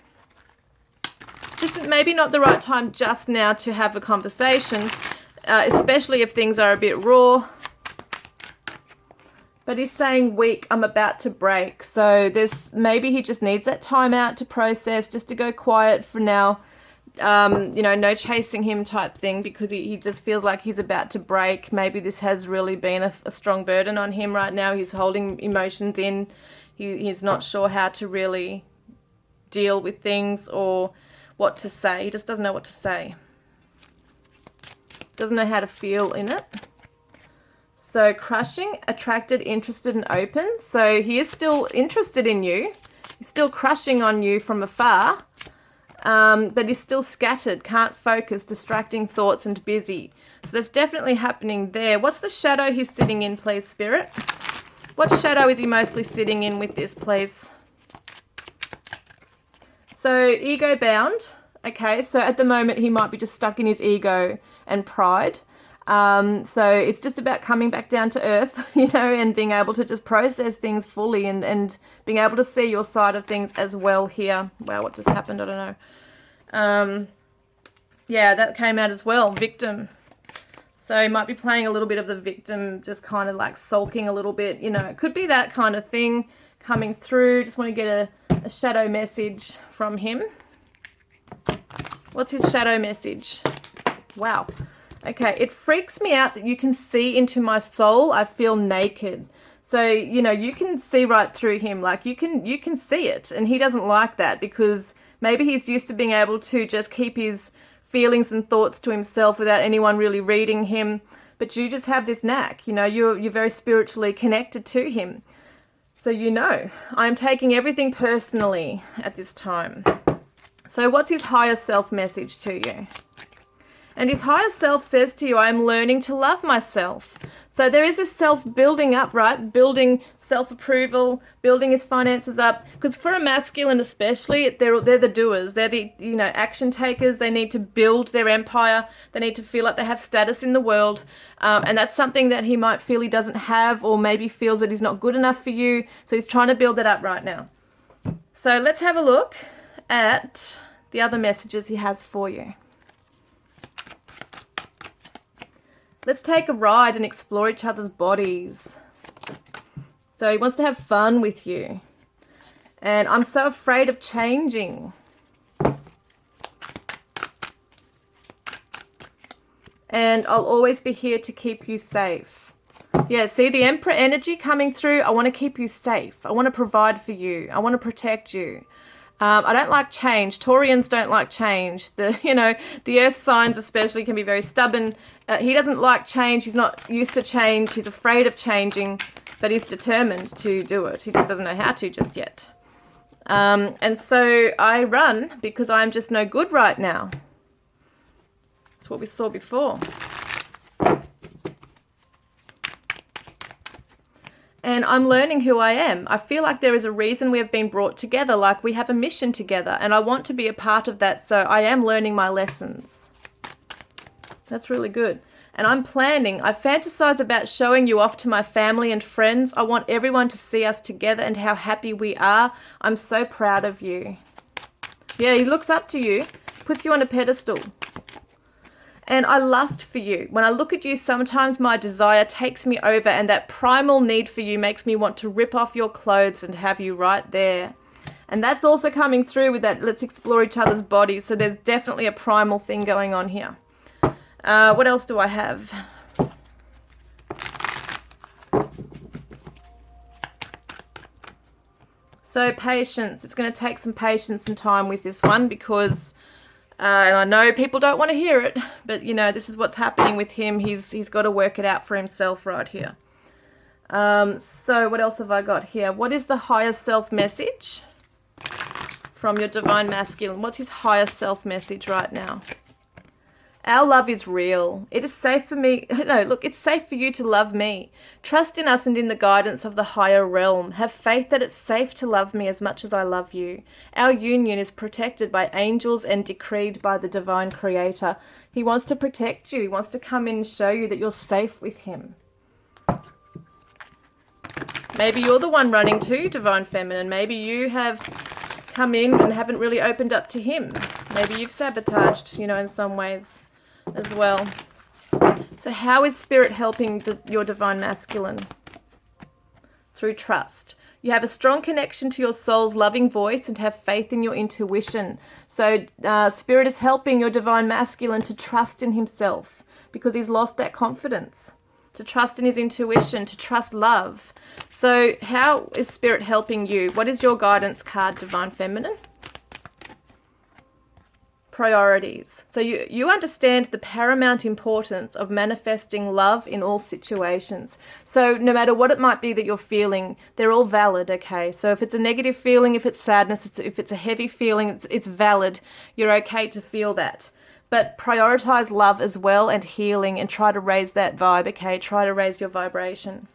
Just maybe not the right time just now to have a conversation, especially if things are a bit raw. But he's saying weak, I'm about to break. So maybe he just needs that time out to process, just to go quiet for now. You know, no chasing him type thing, because he just feels like he's about to break. Maybe this has really been a strong burden on him right now. He's holding emotions in. He's not sure how to really deal with things or what to say. He just doesn't know what to say. Doesn't know how to feel in it. So crushing, attracted, interested, and open. So he is still interested in you. He's still crushing on you from afar. But he's still scattered, can't focus, distracting thoughts and busy. So that's definitely happening there. What's the shadow he's sitting in, please, Spirit? What shadow is he mostly sitting in with this, please? So ego bound. Okay, so at the moment he might be just stuck in his ego and pride. So it's just about coming back down to earth, you know, and being able to just process things fully and being able to see your side of things as well here. Wow, what just happened? I don't know. Yeah, that came out as well. Victim. So he might be playing a little bit of the victim, just kind of like sulking a little bit. You know, it could be that kind of thing coming through. Just want to get a shadow message from him. What's his shadow message? Wow. Okay, it freaks me out that you can see into my soul. I feel naked. So, you know, you can see right through him. Like you can see it, and he doesn't like that because maybe he's used to being able to just keep his feelings and thoughts to himself without anyone really reading him. But you just have this knack, you know, you're very spiritually connected to him. So, you know, I'm taking everything personally at this time. So what's his higher self message to you? And his higher self says to you, I'm learning to love myself. So there is this self building up, right? Building self-approval, building his finances up. Because for a masculine especially, they're the doers. They're the, you know, action takers. They need to build their empire. They need to feel like they have status in the world. And that's something that he might feel he doesn't have, or maybe feels that he's not good enough for you. So he's trying to build that up right now. So let's have a look at the other messages he has for you. Let's take a ride and explore each other's bodies. So he wants to have fun with you. And I'm so afraid of changing. And I'll always be here to keep you safe. Yeah, see the Emperor energy coming through? I want to keep you safe. I want to provide for you. I want to protect you. I don't like change. Taurians don't like change. The earth signs especially can be very stubborn. He doesn't like change. He's not used to change. He's afraid of changing, but he's determined to do it. He just doesn't know how to just yet. And so I run because I'm just no good right now. That's what we saw before. And I'm learning who I am. I feel like there is a reason we have been brought together, like we have a mission together, and I want to be a part of that, so I am learning my lessons. That's really good. And I'm planning. I fantasize about showing you off to my family and friends. I want everyone to see us together and how happy we are. I'm so proud of you. Yeah, he looks up to you, puts you on a pedestal. And I lust for you. When I look at you, sometimes my desire takes me over, and that primal need for you makes me want to rip off your clothes and have you right there. And that's also coming through with that let's explore each other's bodies. So there's definitely a primal thing going on here. What else do I have? So patience. It's going to take some patience and time with this one because... and I know people don't want to hear it, but, you know, this is what's happening with him. He's got to work it out for himself right here. So what else have I got here? What is the higher self message from your divine masculine? What's his higher self message right now? Our love is real. It is safe for me. No, look, it's safe for you to love me. Trust in us and in the guidance of the higher realm. Have faith that it's safe to love me as much as I love you. Our union is protected by angels and decreed by the divine creator. He wants to protect you. He wants to come in and show you that you're safe with him. Maybe you're the one running to divine feminine. Maybe you have come in and haven't really opened up to him. Maybe you've sabotaged, you know, in some ways as well. So how is spirit helping your divine masculine? Through trust. You have a strong connection to your soul's loving voice and have faith in your intuition. So spirit is helping your divine masculine to trust in himself because he's lost that confidence. To trust in his intuition, to trust love. So how is spirit helping you? What is your guidance card, divine feminine? Priorities. So you understand the paramount importance of manifesting love in all situations. So no matter what it might be that you're feeling, they're all valid, okay? So if it's a negative feeling, if it's sadness, if it's a heavy feeling, it's valid. You're okay to feel that. But prioritize love as well and healing and try to raise that vibe, okay? Try to raise your vibration.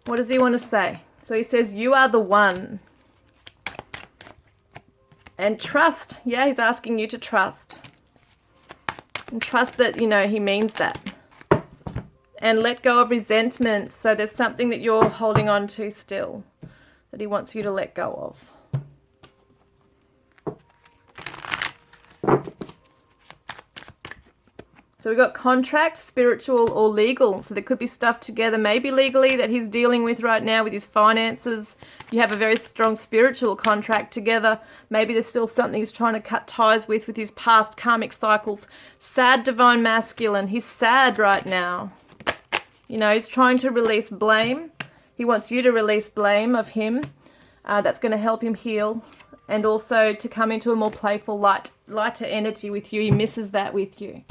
What does he want to say? So he says, you are the one. And trust. Yeah, he's asking you to trust. And trust that, you know, he means that. And let go of resentment. So there's something that you're holding on to still that he wants you to let go of. So we've got contract, spiritual, or legal. So there could be stuff together, maybe legally, that he's dealing with right now with his finances. You have a very strong spiritual contract together. Maybe there's still something he's trying to cut ties with his past karmic cycles. Sad divine masculine. He's sad right now. You know, he's trying to release blame. He wants you to release blame of him. That's going to help him heal. And also to come into a more playful, lighter energy with you. He misses that with you.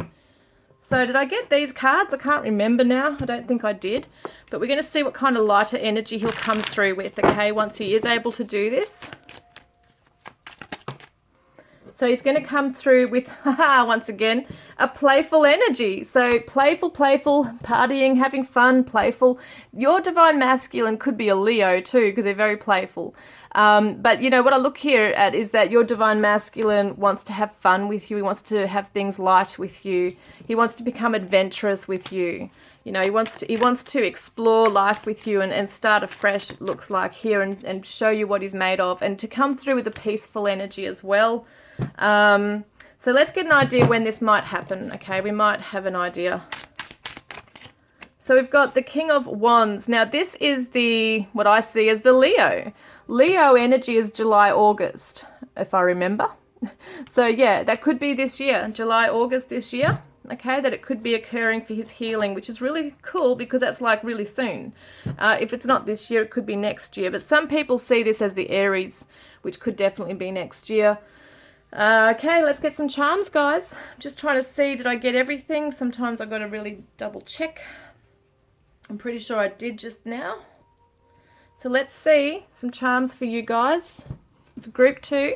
So did I get these cards? I can't remember now. I don't think I did. But we're going to see what kind of lighter energy he'll come through with, okay, once he is able to do this. So he's going to come through with, once again, a playful energy. So playful, partying, having fun, playful. Your divine masculine could be a Leo too, because they're very playful. But, you know, what I look here at is that your divine masculine wants to have fun with you. He wants to have things light with you. He wants to become adventurous with you. You know, he wants to explore life with you and start afresh, it looks like here, and show you what he's made of, and to come through with a peaceful energy as well. So let's get an idea when this might happen. Okay, we might have an idea. So we've got the King of Wands. Now this is what I see as the Leo. Leo energy is July, August, if I remember. So yeah, that could be this year, July, August this year. Okay, that it could be occurring for his healing, which is really cool because that's like really soon. If it's not this year, it could be next year. But some people see this as the Aries, which could definitely be next year. Okay, let's get some charms, guys. Just trying to see, did I get everything? Sometimes I've got to really double check. I'm pretty sure I did just now. So let's see some charms for you guys for group 2.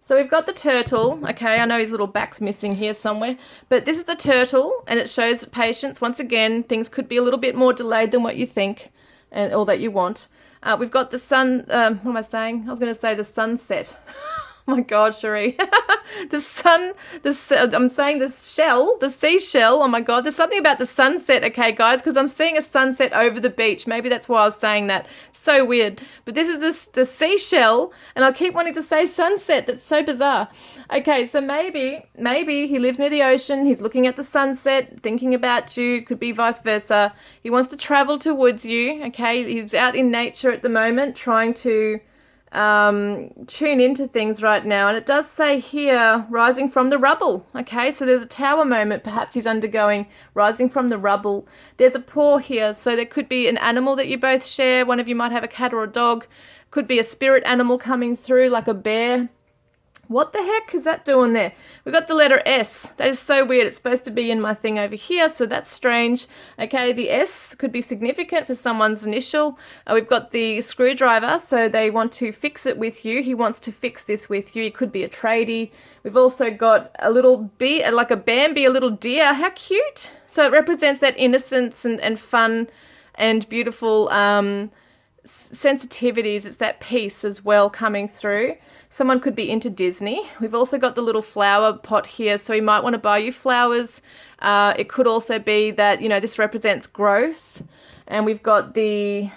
So we've got the turtle. Okay, I know his little back's missing here somewhere, but this is the turtle, and it shows patience. Once again, things could be a little bit more delayed than what you think or that you want. We've got the sun. What am I saying? I was going to say the sunset. Oh my God, Sheree. I'm saying the shell, the seashell. Oh my God, there's something about the sunset, okay, guys, because I'm seeing a sunset over the beach. Maybe that's why I was saying that. So weird. But this is the seashell, and I keep wanting to say sunset. That's so bizarre. Okay, so maybe he lives near the ocean. He's looking at the sunset, thinking about you. Could be vice versa. He wants to travel towards you, okay? He's out in nature at the moment, trying to tune into things right now, and it does say here rising from the rubble. Okay, so there's a tower moment. Perhaps he's undergoing rising from the rubble. There's a paw here, so there could be an animal that you both share. One of you might have a cat or a dog. Could be a spirit animal coming through, like a bear. What the heck is that doing there? We've got the letter S. That is so weird. It's supposed to be in my thing over here, so that's strange. Okay, the S could be significant for someone's initial. We've got the screwdriver, so they want to fix it with you. He wants to fix this with you. It could be a tradie. We've also got a little bee, like a Bambi, a little deer. How cute. So it represents that innocence and fun and beautiful sensitivities. It's that peace as well coming through. Someone could be into Disney. We've also got the little flower pot here, so he might want to buy you flowers. It could also be that, you know, this represents growth. And we've got the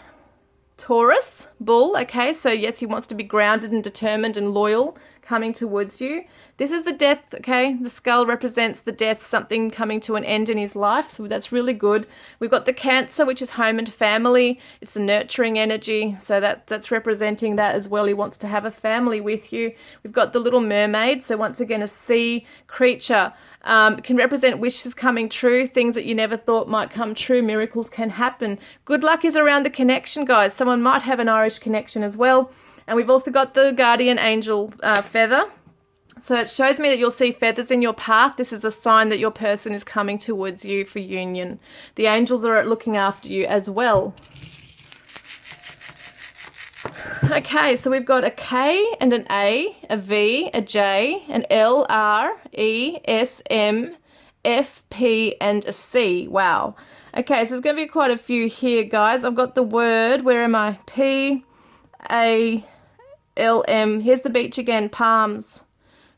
Taurus bull, okay? So yes, he wants to be grounded and determined and loyal coming towards you. This is the death, okay? The skull represents the death, something coming to an end in his life, so that's really good. We've got the Cancer, which is home and family. It's a nurturing energy, so that's representing that as well. He wants to have a family with you. We've got the Little Mermaid, so once again, a sea creature. It can represent wishes coming true, things that you never thought might come true. Miracles can happen. Good luck is around the connection, guys. Someone might have an Irish connection as well. And we've also got the Guardian Angel feather. So it shows me that you'll see feathers in your path. This is a sign that your person is coming towards you for union. The angels are looking after you as well. Okay, so we've got a K and an A, a V, a J, an L, R, E, S, M, F, P, and a C. Wow. Okay, so there's going to be quite a few here, guys. I've got the word, where am I? P, A, L, M. Here's the beach again, palms.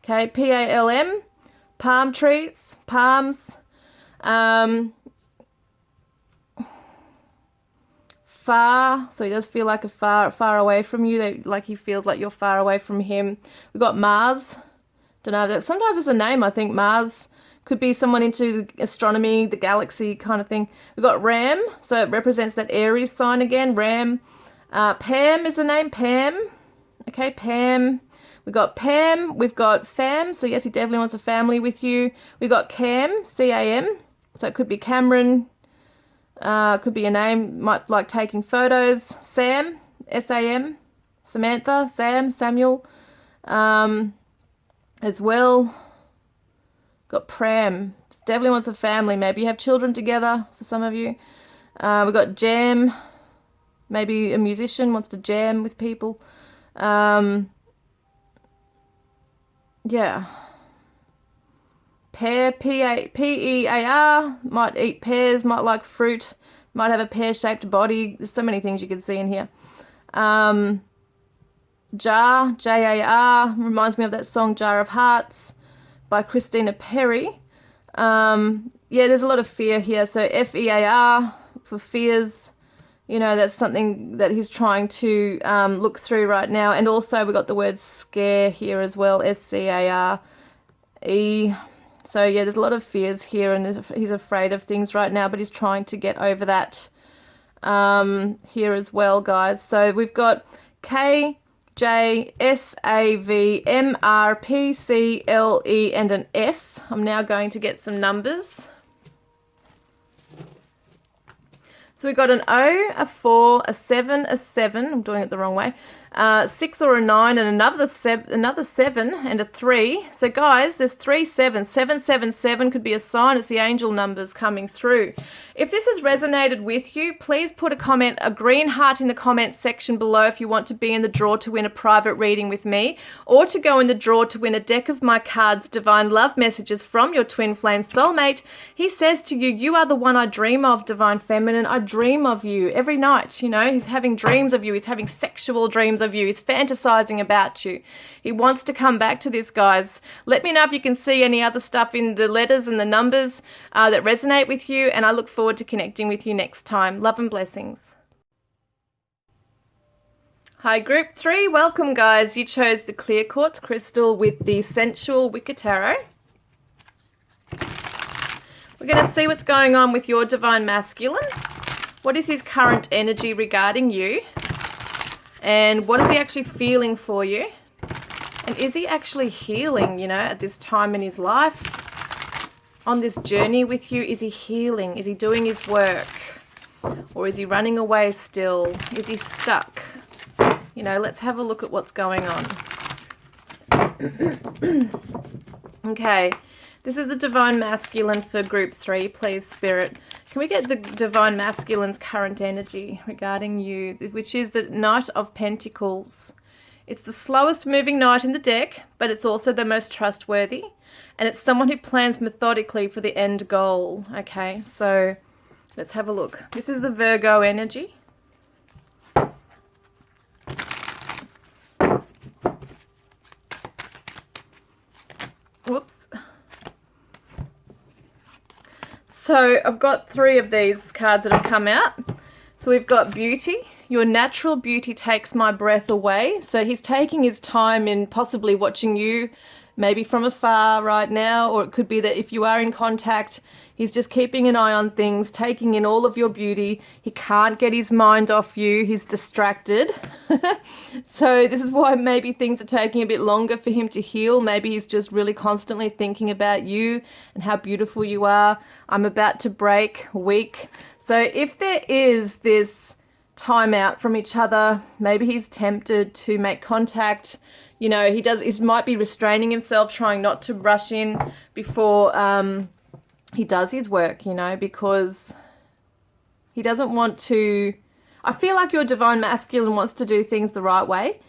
Okay, P-A-L-M, palm trees, palms, far, so he does feel like far away from you, like he feels like you're far away from him. We've got Mars. Don't know, sometimes it's a name, I think. Mars could be someone into astronomy, the galaxy kind of thing. We've got Ram, so it represents that Aries sign again, Ram. Pam is a name, Pam. Okay, Pam. We've got Pam, we've got Fam, so yes, he definitely wants a family with you. We've got Cam, C-A-M, so it could be Cameron, could be a name, might like taking photos. Sam, S-A-M, Samantha, Sam, Samuel, as well. Got Pram, definitely wants a family, maybe you have children together for some of you. We've got Jam, maybe a musician wants to jam with people. Yeah. Pear, P-E-A-R, might eat pears, might like fruit, might have a pear-shaped body. There's so many things you can see in here. Jar, J-A-R, reminds me of that song Jar of Hearts by Christina Perry. Yeah, there's a lot of fear here. So F-E-A-R for fears. You know, that's something that he's trying to look through right now. And also we've got the word scare here as well, S-C-A-R-E. So yeah, there's a lot of fears here, and he's afraid of things right now, but he's trying to get over that here as well, guys. So we've got K, J, S, A, V, M, R, P, C, L, E, and an F. I'm now going to get some numbers. So we've got an O, a 4, a 7, a 7. I'm doing it the wrong way. 6 or a 9 and another 7 and a 3. So guys, there's 3 7s. 777 could be a sign. It's the angel numbers coming through. If this has resonated with you, please put a comment, a green heart in the comment section below if you want to be in the draw to win a private reading with me, or to go in the draw to win a deck of my cards, Divine Love Messages from your Twin Flame Soulmate. He says to you, you are the one I dream of, Divine Feminine. I dream of you every night. You know, he's having dreams of you. He's having sexual dreams of you. He's fantasizing about you. He wants to come back to this, guys. Let me know if you can see any other stuff in the letters and the numbers that resonate with you, and I look forward to connecting with you next time. Love and blessings. Hi group 3, welcome guys. You chose the clear quartz crystal with the sensual wicker tarot. We're going to see what's going on with your divine masculine. What is his current energy regarding you? And what is he actually feeling for you? And is he actually healing, you know, at this time in his life? On this journey with you, is he healing? Is he doing his work? Or is he running away still? Is he stuck? You know, let's have a look at what's going on. Okay, this is the divine masculine for group 3, please, Spirit. Can we get the divine masculine's current energy regarding you, which is the Knight of Pentacles? It's the slowest moving knight in the deck, but it's also the most trustworthy. And it's someone who plans methodically for the end goal. Okay, so let's have a look. This is the Virgo energy. Whoops. So I've got 3 of these cards that have come out. So we've got beauty. Your natural beauty takes my breath away. So he's taking his time in possibly watching you, maybe from afar right now, or it could be that if you are in contact, he's just keeping an eye on things, taking in all of your beauty. He can't get his mind off you. He's distracted. So this is why maybe things are taking a bit longer for him to heal. Maybe he's just really constantly thinking about you and how beautiful you are. I'm about to break, weak. So if there is this time out from each other, maybe he's tempted to make contact. You know, he might be restraining himself, trying not to rush in before he does his work, you know, because he doesn't want to. I feel like your divine masculine wants to do things the right way.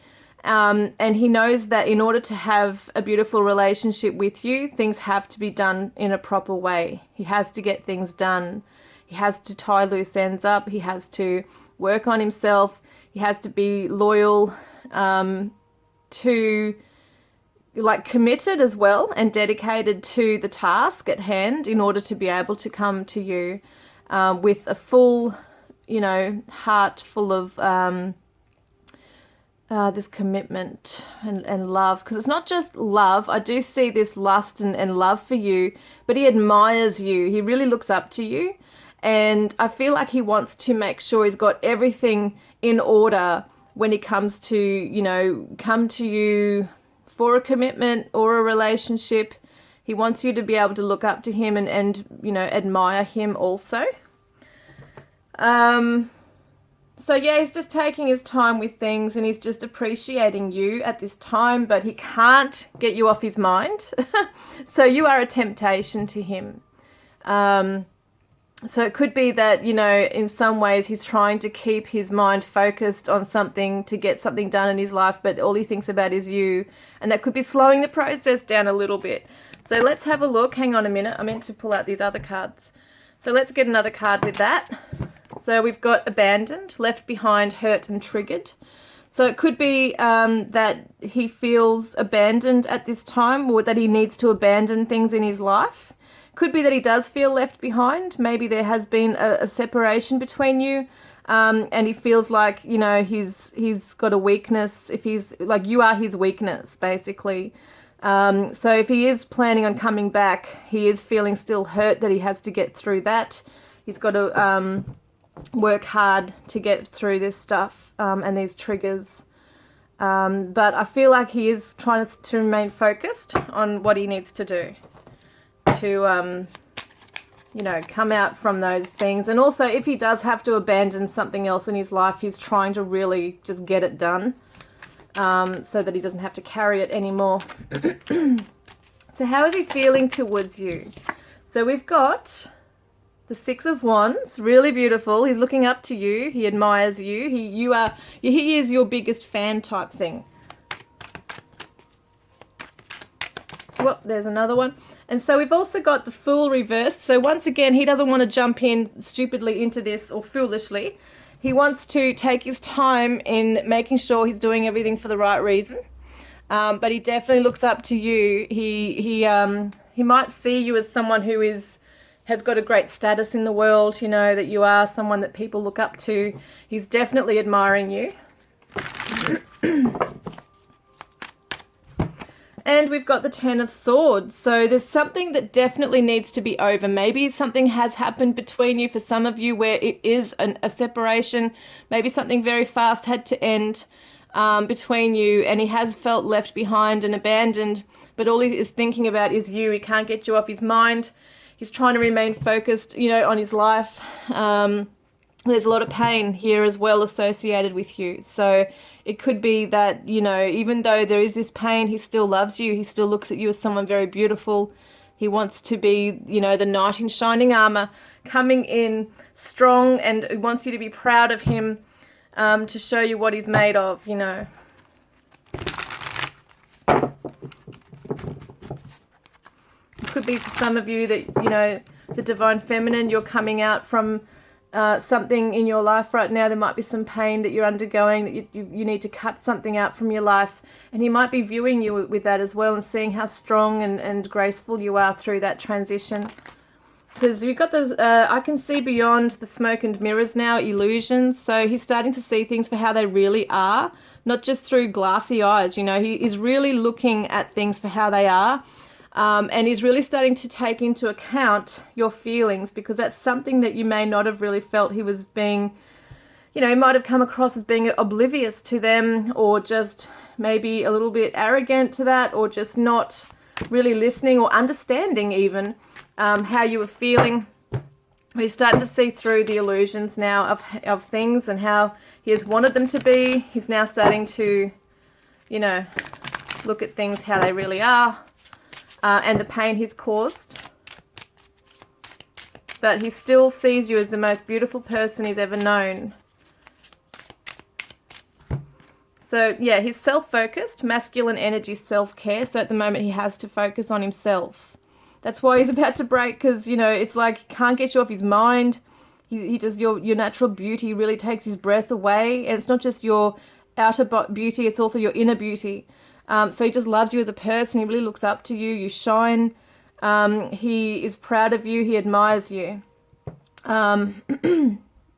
And he knows that in order to have a beautiful relationship with you, things have to be done in a proper way. He has to get things done. He has to tie loose ends up. He has to work on himself. He has to be loyal, to like committed as well and dedicated to the task at hand in order to be able to come to you with a full you know, heart full of this commitment and love, because it's not just love. I do see this lust and love for you, but he admires you. He really looks up to you, and I feel like he wants to make sure he's got everything in order when he comes to, you know, come to you for a commitment or a relationship. He wants you to be able to look up to him and you know, admire him also. So yeah, he's just taking his time with things, and he's just appreciating you at this time, but he can't get you off his mind. So you are a temptation to him. So it could be that, you know, in some ways he's trying to keep his mind focused on something to get something done in his life, but all he thinks about is you, and that could be slowing the process down a little bit. So let's have a look. Hang on a minute. I meant to pull out these other cards. So let's get another card with that. So we've got abandoned, left behind, hurt and triggered. So it could be that he feels abandoned at this time, or that he needs to abandon things in his life. Could be that he does feel left behind. Maybe there has been a separation between you, and he feels like, you know, he's got a weakness. If he's like, you are his weakness, basically. So if he is planning on coming back, he is feeling still hurt that he has to get through that. He's got to work hard to get through this stuff and these triggers. But I feel like he is trying to remain focused on what he needs to do to, you know, come out from those things. And also, if he does have to abandon something else in his life, he's trying to really just get it done, so that he doesn't have to carry it anymore. So how is he feeling towards you? So we've got the Six of Wands, really beautiful. He's looking up to you. He admires you. He is your biggest fan type thing. Well, there's another one. And so we've also got the Fool reversed. So once again, he doesn't want to jump in stupidly into this, or foolishly. He wants to take his time in making sure he's doing everything for the right reason. But he definitely looks up to you. He might see you as someone who has got a great status in the world, you know, that you are someone that people look up to. He's definitely admiring you. And we've got the Ten of Swords. So there's something that definitely needs to be over. Maybe something has happened between you, for some of you, where it is a separation. Maybe something very fast had to end between you, and he has felt left behind and abandoned, but all he is thinking about is you. He can't get you off his mind. He's trying to remain focused, you know, on his life. There's a lot of pain here as well associated with you. So it could be that, you know, even though there is this pain, he still loves you. He still looks at you as someone very beautiful. He wants to be, you know, the knight in shining armor, coming in strong, and wants you to be proud of him, to show you what he's made of, you know. It could be for some of you that, you know, the divine feminine, you're coming out from something in your life right now. There might be some pain that you're undergoing, that you need to cut something out from your life, and he might be viewing you with that as well, and seeing how strong and graceful you are through that transition. Because you've got those, I can see beyond the smoke and mirrors now, illusions. So he's starting to see things for how they really are, not just through glassy eyes. You know, he is really looking at things for how they are. And he's really starting to take into account your feelings, because that's something that you may not have really felt. He was being, you know, he might have come across as being oblivious to them, or just maybe a little bit arrogant to that, or just not really listening or understanding even how you were feeling. He's starting to see through the illusions now of things and how he has wanted them to be. He's now starting to, you know, look at things how they really are. And the pain he's caused. But he still sees you as the most beautiful person he's ever known. So, yeah, he's self-focused, masculine energy, self-care. So at the moment he has to focus on himself. That's why he's about to break, because, you know, it's like he can't get you off his mind. He just, your natural beauty really takes his breath away. And it's not just your outer beauty, it's also your inner beauty. So he just loves you as a person. He really looks up to you. You shine. He is proud of you. He admires you.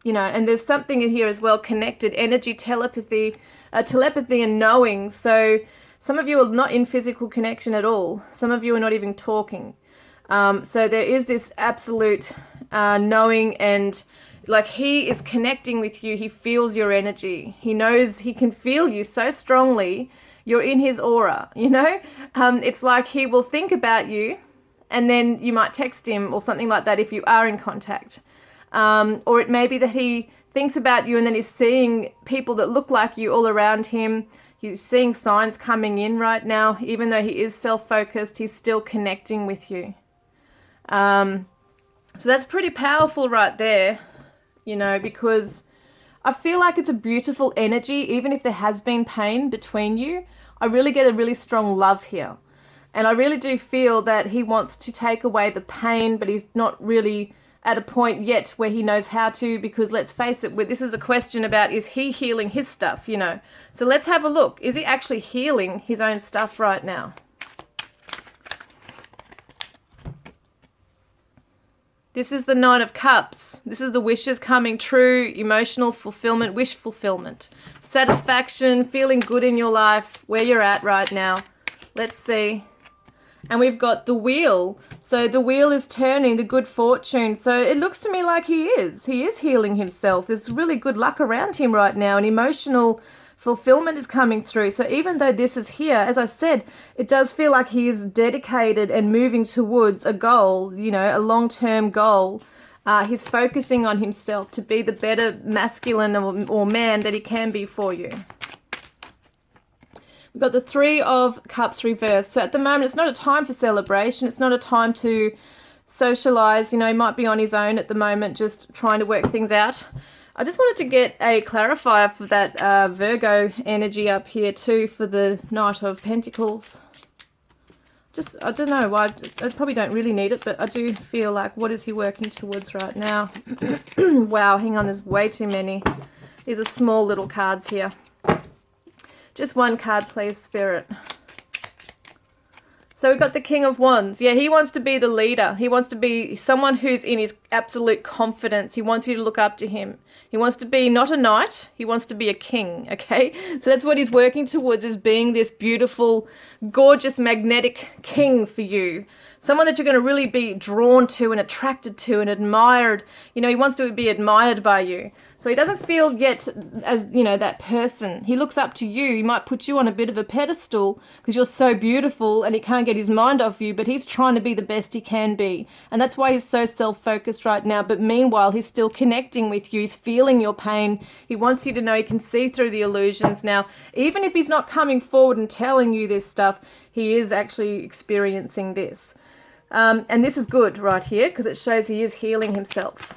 you know, and there's something in here as well, connected energy, telepathy and knowing. So some of you are not in physical connection at all. Some of you are not even talking. So there is this absolute knowing, and like he is connecting with you. He feels your energy. He knows, he can feel you so strongly. You're in his aura, you know. It's like he will think about you, and then you might text him or something like that if you are in contact. Or it may be that he thinks about you and then he's seeing people that look like you all around him. He's seeing signs coming in right now. Even though he is self-focused, he's still connecting with you. So that's pretty powerful right there, you know, because I feel like it's a beautiful energy. Even if there has been pain between you, I really get a really strong love here. And I really do feel that he wants to take away the pain, but he's not really at a point yet where he knows how to, because let's face it, this is a question about, is he healing his stuff, you know? So let's have a look. Is he actually healing his own stuff right now? This is the Nine of Cups. This is the wishes coming true, emotional fulfillment, wish fulfillment, satisfaction, feeling good in your life, where you're at right now. Let's see. And we've got the wheel. So the wheel is turning, the good fortune. So it looks to me like he is healing himself. There's really good luck around him right now, and emotional fulfillment is coming through. So even though this is here, as I said, it does feel like he is dedicated and moving towards a goal, you know, a long-term goal. He's focusing on himself to be the better masculine or man that he can be for you. We've got the Three of Cups reversed. So at the moment, it's not a time for celebration. It's not a time to socialize. You know, he might be on his own at the moment, just trying to work things out. I just wanted to get a clarifier for that Virgo energy up here too, for the Knight of Pentacles. I don't know why. I probably don't really need it, but I do feel like, what is he working towards right now? Wow, hang on, there's way too many. These are small little cards here. Just one card, please, Spirit. So we've got the King of Wands. Yeah, he wants to be the leader. He wants to be someone who's in his absolute confidence. He wants you to look up to him. He wants to be not a knight. He wants to be a king, okay? So that's what he's working towards, is being this beautiful, gorgeous, magnetic king for you. Someone that you're going to really be drawn to and attracted to and admired. You know, he wants to be admired by you. So he doesn't feel yet as, you know, that person. He looks up to you. He might put you on a bit of a pedestal because you're so beautiful and he can't get his mind off you, but he's trying to be the best he can be. And that's why he's so self-focused right now. But meanwhile, he's still connecting with you. He's feeling your pain. He wants you to know he can see through the illusions. Now, even if he's not coming forward and telling you this stuff, he is actually experiencing this. And this is good right here because it shows he is healing himself.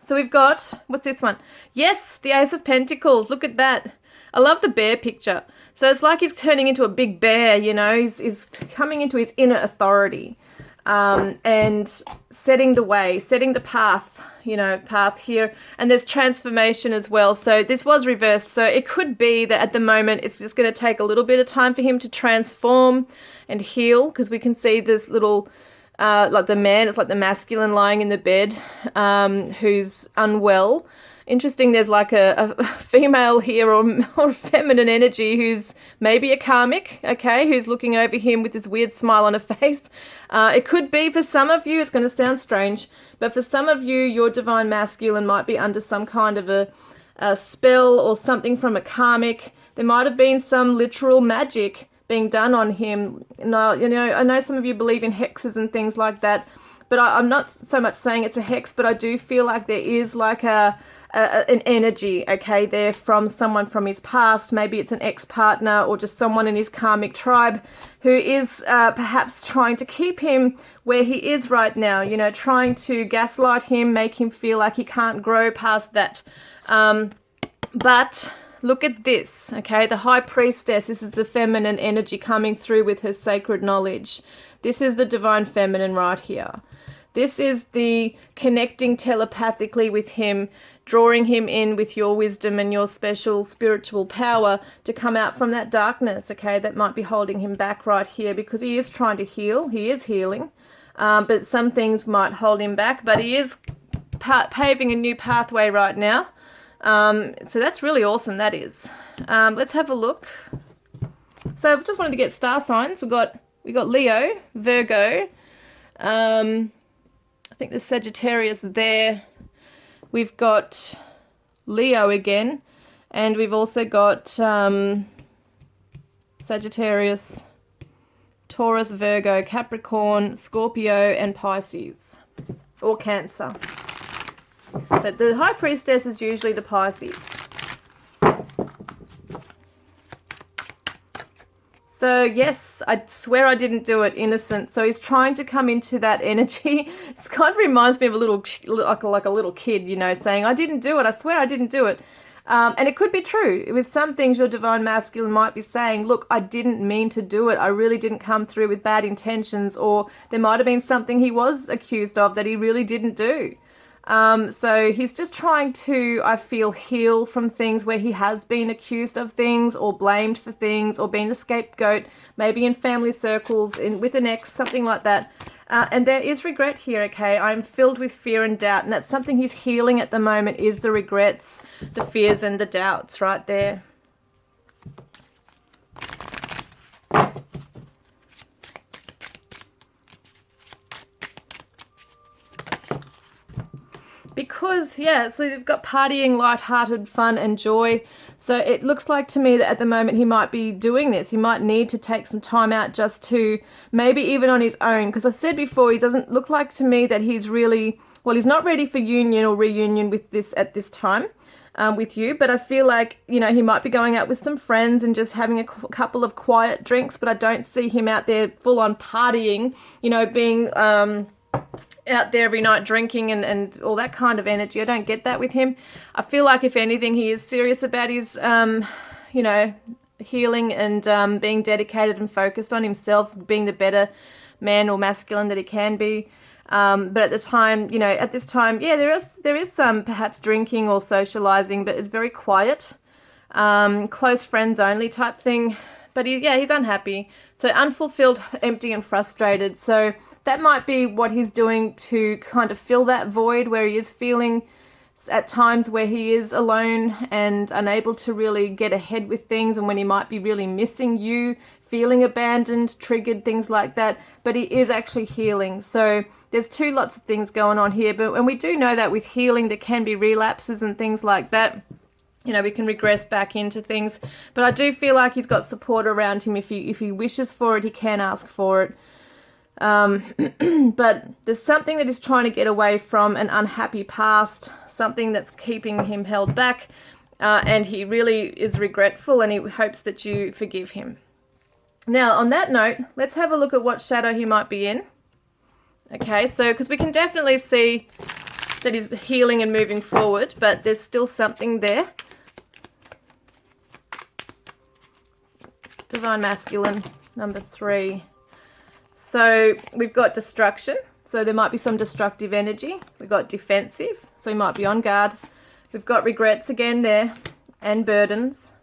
So we've got, what's this one? Yes, the Ace of Pentacles. Look at that. I love the bear picture. So it's like he's turning into a big bear, you know. He's coming into his inner authority, and setting the way, setting the path, you know, path here. And there's transformation as well. So this was reversed. So it could be that at the moment it's just going to take a little bit of time for him to transform and heal, because we can see this little... like the man, it's like the masculine lying in the bed, who's unwell. Interesting, there's like a female here or feminine energy who's maybe a karmic, okay, who's looking over him with this weird smile on her face. It could be for some of you, it's going to sound strange, but for some of you, your divine masculine might be under some kind of a spell or something from a karmic. There might have been some literal magic being done on him. Now, you know, I know some of you believe in hexes and things like that, but I'm not so much saying it's a hex, but I do feel like there is like an energy, okay, there from someone from his past. Maybe it's an ex-partner or just someone in his karmic tribe who is perhaps trying to keep him where he is right now, you know, trying to gaslight him, make him feel like he can't grow past that. But look at this, okay? The High Priestess, this is the feminine energy coming through with her sacred knowledge. This is the divine feminine right here. This is the connecting telepathically with him, drawing him in with your wisdom and your special spiritual power to come out from that darkness, okay? That might be holding him back right here because he is trying to heal. He is healing. but some things might hold him back. But he is paving a new pathway right now. So that's really awesome, that is. Let's have a look. So I've just wanted to get star signs. We got Leo, Virgo. I think there's Sagittarius there. We've got Leo again, and we've also got Sagittarius, Taurus, Virgo, Capricorn, Scorpio, and Pisces, or Cancer. But the High Priestess is usually the Pisces. So yes, I swear I didn't do it, innocent. So he's trying to come into that energy. It kind of reminds me of a little, like a little kid, you know, saying, I didn't do it. I swear I didn't do it. And it could be true. With some things, your divine masculine might be saying, look, I didn't mean to do it. I really didn't come through with bad intentions. Or there might have been something he was accused of that he really didn't do. So he's just trying to, I feel, heal from things where he has been accused of things or blamed for things or been a scapegoat, maybe in family circles, with an ex, something like that. And there is regret here, okay? I'm filled with fear and doubt, and that's something he's healing at the moment, is the regrets, the fears and the doubts right there. Because, yeah, so you've got partying, light-hearted fun and joy. So it looks like to me that at the moment he might be doing this. He might need to take some time out just to, maybe even on his own. Because I said before, he doesn't look like to me that he's really, well, he's not ready for union or reunion with this at this time with you. But I feel like, you know, he might be going out with some friends and just having a couple of quiet drinks. But I don't see him out there full-on partying, you know, being out there every night drinking and all that kind of energy. I don't get that with him. I feel like if anything, he is serious about his, you know, healing and being dedicated and focused on himself, being the better man or masculine that he can be. But at the time, you know, at this time, yeah, there is some perhaps drinking or socializing, but it's very quiet, close friends only type thing. But he's unhappy. So unfulfilled, empty and frustrated. So that might be what he's doing to kind of fill that void where he is feeling at times where he is alone and unable to really get ahead with things, and when he might be really missing you, feeling abandoned, triggered, things like that. But he is actually healing. So there's lots of things going on here. And we do know that with healing there can be relapses and things like that. You know, we can regress back into things. But I do feel like he's got support around him. If he wishes for it, he can ask for it. But there's something that he's trying to get away from, an unhappy past, something that's keeping him held back, and he really is regretful, and he hopes that you forgive him. Now, on that note, let's have a look at what shadow he might be in. Okay, so because we can definitely see that he's healing and moving forward, but there's still something there. Divine Masculine, number 3. So we've got destruction. So there might be some destructive energy. We've got defensive. So he might be on guard. We've got regrets again there and burdens.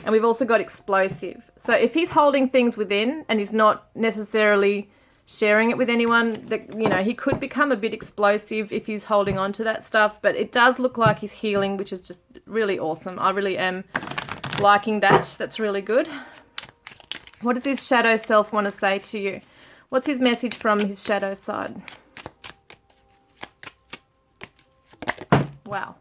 And we've also got explosive. So if he's holding things within and he's not necessarily sharing it with anyone, that, you know, he could become a bit explosive if he's holding on to that stuff. But it does look like he's healing, which is just really awesome. I really am liking that. That's really good. What does his shadow self want to say to you? What's his message from his shadow side? Wow.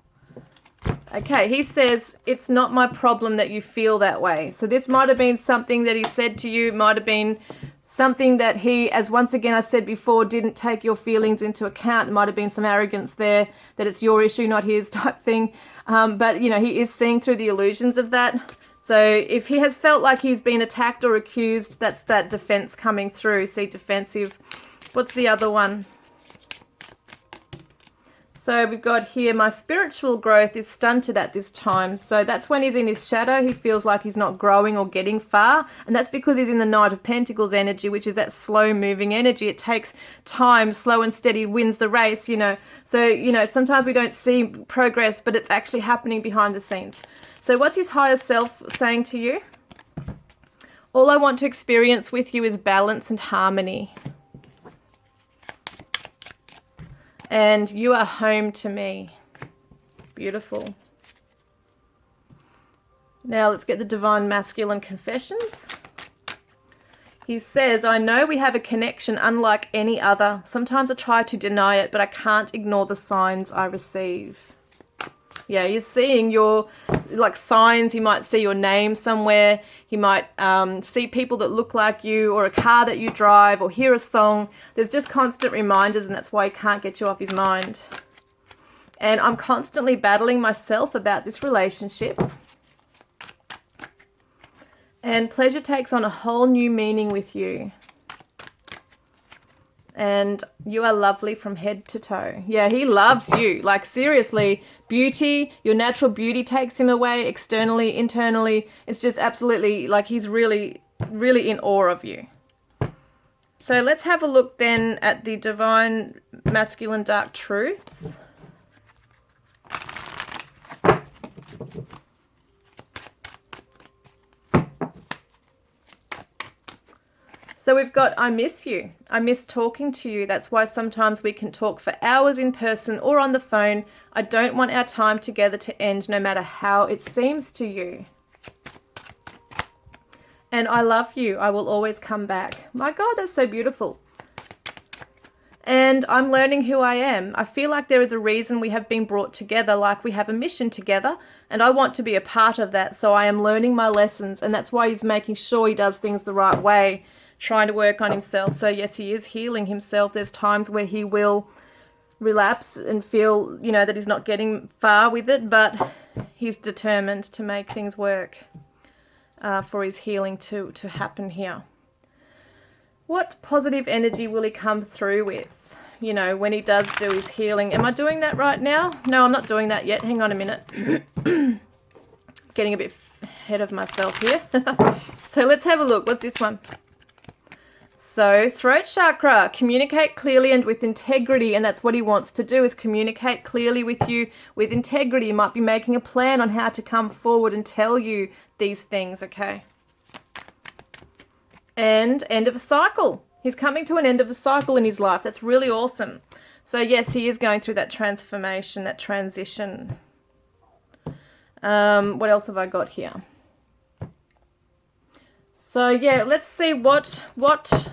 Okay, he says, it's not my problem that you feel that way. So this might have been something that he said to you, might have been something that he, as once again I said before, didn't take your feelings into account. It might have been some arrogance there, that it's your issue, not his type thing. But, you know, he is seeing through the illusions of that. So if he has felt like he's been attacked or accused, that's that defense coming through. See, defensive. What's the other one? So we've got here, my spiritual growth is stunted at this time. So that's when he's in his shadow. He feels like he's not growing or getting far. And that's because he's in the Knight of Pentacles energy, which is that slow moving energy. It takes time, slow and steady wins the race, you know. So, you know, sometimes we don't see progress, but it's actually happening behind the scenes. So what's his higher self saying to you? All I want to experience with you is balance and harmony. And you are home to me. Beautiful. Now let's get the Divine Masculine confessions. He says, I know we have a connection unlike any other. Sometimes I try to deny it, but I can't ignore the signs I receive. Yeah, he's seeing your, like, signs. He might see your name somewhere. He might see people that look like you, or a car that you drive, or hear a song. There's just constant reminders, and that's why he can't get you off his mind. And I'm constantly battling myself about this relationship. And pleasure takes on a whole new meaning with you. And you are lovely from head to toe. Yeah, he loves you. Like, seriously, beauty, your natural beauty takes him away externally, internally. It's just absolutely, like, he's really, really in awe of you. So let's have a look then at the Divine Masculine Dark Truths. So we've got, I miss you. I miss talking to you. That's why sometimes we can talk for hours in person or on the phone. I don't want our time together to end, no matter how it seems to you. And I love you. I will always come back. My God, that's so beautiful. And I'm learning who I am. I feel like there is a reason we have been brought together, like we have a mission together, and I want to be a part of that. So I am learning my lessons, and that's why he's making sure he does things the right way, trying to work on himself. So yes, he is healing himself. There's times where he will relapse and feel, you know, that he's not getting far with it, but he's determined to make things work for his healing to happen here. What positive energy will he come through with, you know, when he does do his healing? Am I doing that right now? No, I'm not doing that yet. Hang on a minute. Getting a bit ahead of myself here. So let's have a look. What's this one? So, throat chakra, communicate clearly and with integrity, and that's what he wants to do, is communicate clearly with you with integrity. He might be making a plan on how to come forward and tell you these things, okay? And end of a cycle. He's coming to an end of a cycle in his life. That's really awesome. So, yes, he is going through that transformation, that transition. What else have I got here? So, yeah, let's see what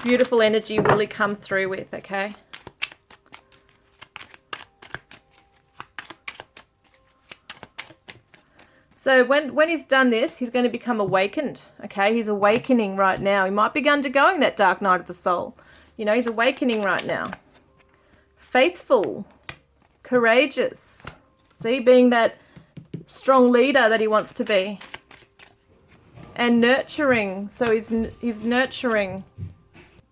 beautiful energy will he come through with, okay? So when he's done this, he's going to become awakened, okay? He's awakening right now. He might be undergoing that dark night of the soul. You know, he's awakening right now. Faithful, courageous. See, being that strong leader that he wants to be. And nurturing. So he's nurturing.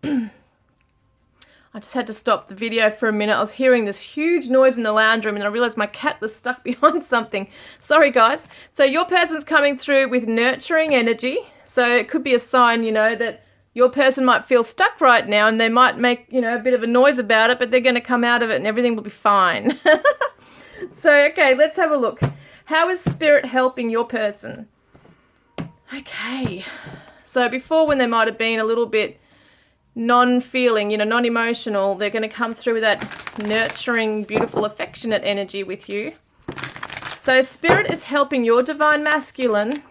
I just had to stop the video for a minute. I was hearing this huge noise in the lounge room and I realized my cat was stuck behind something. Sorry, guys. So your person's coming through with nurturing energy. So it could be a sign, you know, that your person might feel stuck right now and they might make, you know, a bit of a noise about it, but they're going to come out of it and everything will be fine. So, okay, let's have a look. How is spirit helping your person? Okay, so before, when they might have been a little bit non-feeling, you know, non-emotional, they're going to come through with that nurturing, beautiful, affectionate energy with you. So spirit is helping your Divine Masculine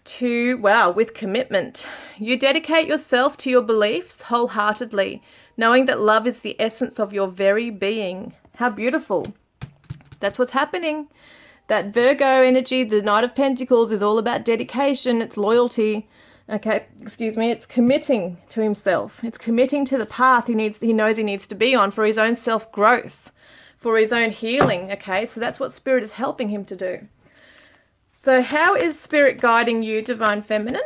to, wow, with commitment. You dedicate yourself to your beliefs wholeheartedly, knowing that love is the essence of your very being. How beautiful. That's what's happening. That Virgo energy, the Knight of Pentacles, is all about dedication. It's loyalty. Okay, excuse me. It's committing to himself. It's committing to the path he knows he needs to be on for his own self-growth, for his own healing. Okay, so that's what Spirit is helping him to do. So how is Spirit guiding you, Divine Feminine?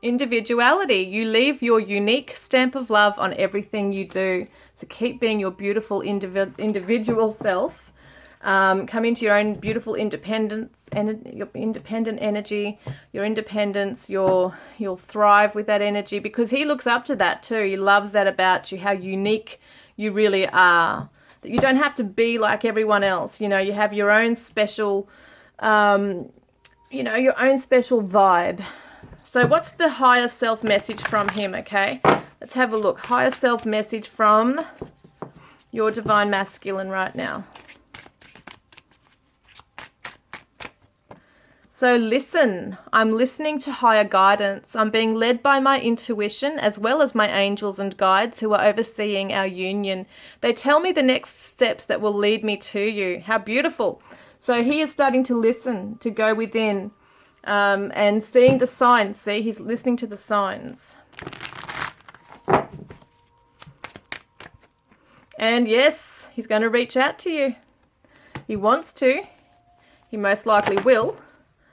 Individuality. You leave your unique stamp of love on everything you do. So keep being your beautiful individual self. Come into your own beautiful independence and your independent energy, your independence. You'll thrive with that energy because he looks up to that too. He loves that about you, how unique you really are. That you don't have to be like everyone else. You know, you have your own special, your own special vibe. So what's the higher self message from him, okay? Let's have a look. Higher self message from your divine masculine right now. So listen, I'm listening to higher guidance. I'm being led by my intuition as well as my angels and guides who are overseeing our union. They tell me the next steps that will lead me to you. How beautiful. So he is starting to listen, to go within and seeing the signs. See, he's listening to the signs. And yes, he's going to reach out to you. He wants to. He most likely will.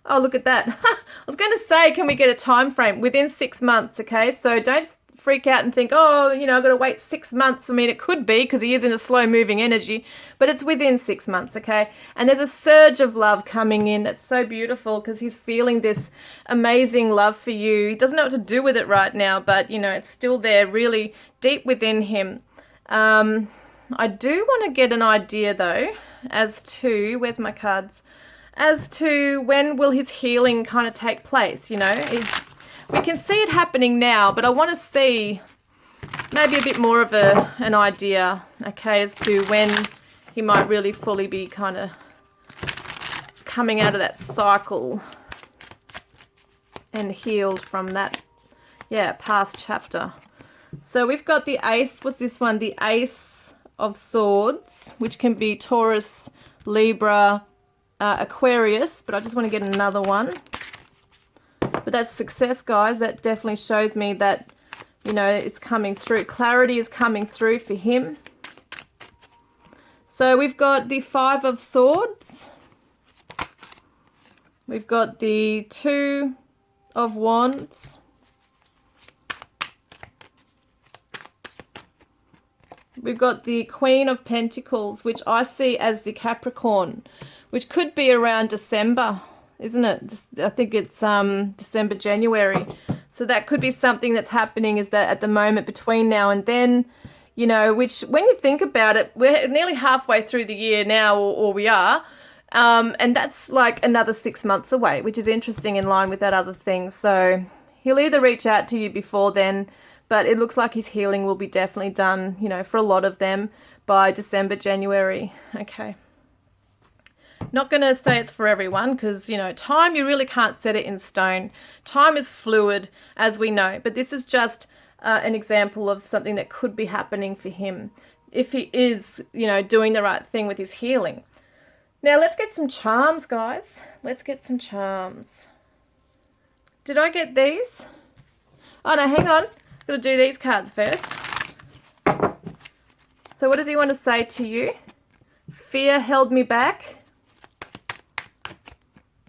Oh, look at that. I was going to say, can we get a time frame? Within 6 months, okay? So don't freak out and think, oh, you know, I've got to wait 6 months. I mean, it could be because he is in a slow-moving energy, but it's within 6 months, okay? And there's a surge of love coming in. That's so beautiful because he's feeling this amazing love for you. He doesn't know what to do with it right now, but, you know, it's still there really deep within him. I do want to get an idea, though, as to, where's my cards? As to when will his healing kind of take place, you know. We can see it happening now, but I want to see maybe a bit more of an idea, okay, as to when he might really fully be kind of coming out of that cycle and healed from that, yeah, past chapter. So we've got the Ace, what's this one? The Ace of Swords, which can be Taurus, Libra, Aquarius, but I just want to get another one. But that's success, guys. That definitely shows me that, you know, it's coming through. Clarity is coming through for him. So we've got the Five of Swords. We've got the Two of Wands. We've got the Queen of Pentacles, which I see as the Capricorn, which could be around December, isn't it? I think it's December, January. So that could be something that's happening, is that at the moment between now and then, you know, which when you think about it, we're nearly halfway through the year now, or we are, and that's like another 6 months away, which is interesting in line with that other thing. So he'll either reach out to you before then, but it looks like his healing will be definitely done, you know, for a lot of them by December, January. Okay. Not going to say it's for everyone because, you know, time, you really can't set it in stone. Time is fluid, as we know, but this is just an example of something that could be happening for him if he is, you know, doing the right thing with his healing. Now, let's get some charms, guys. Let's get some charms. Did I get these? Oh, no, hang on. Got to do these cards first. So what does he want to say to you? Fear held me back.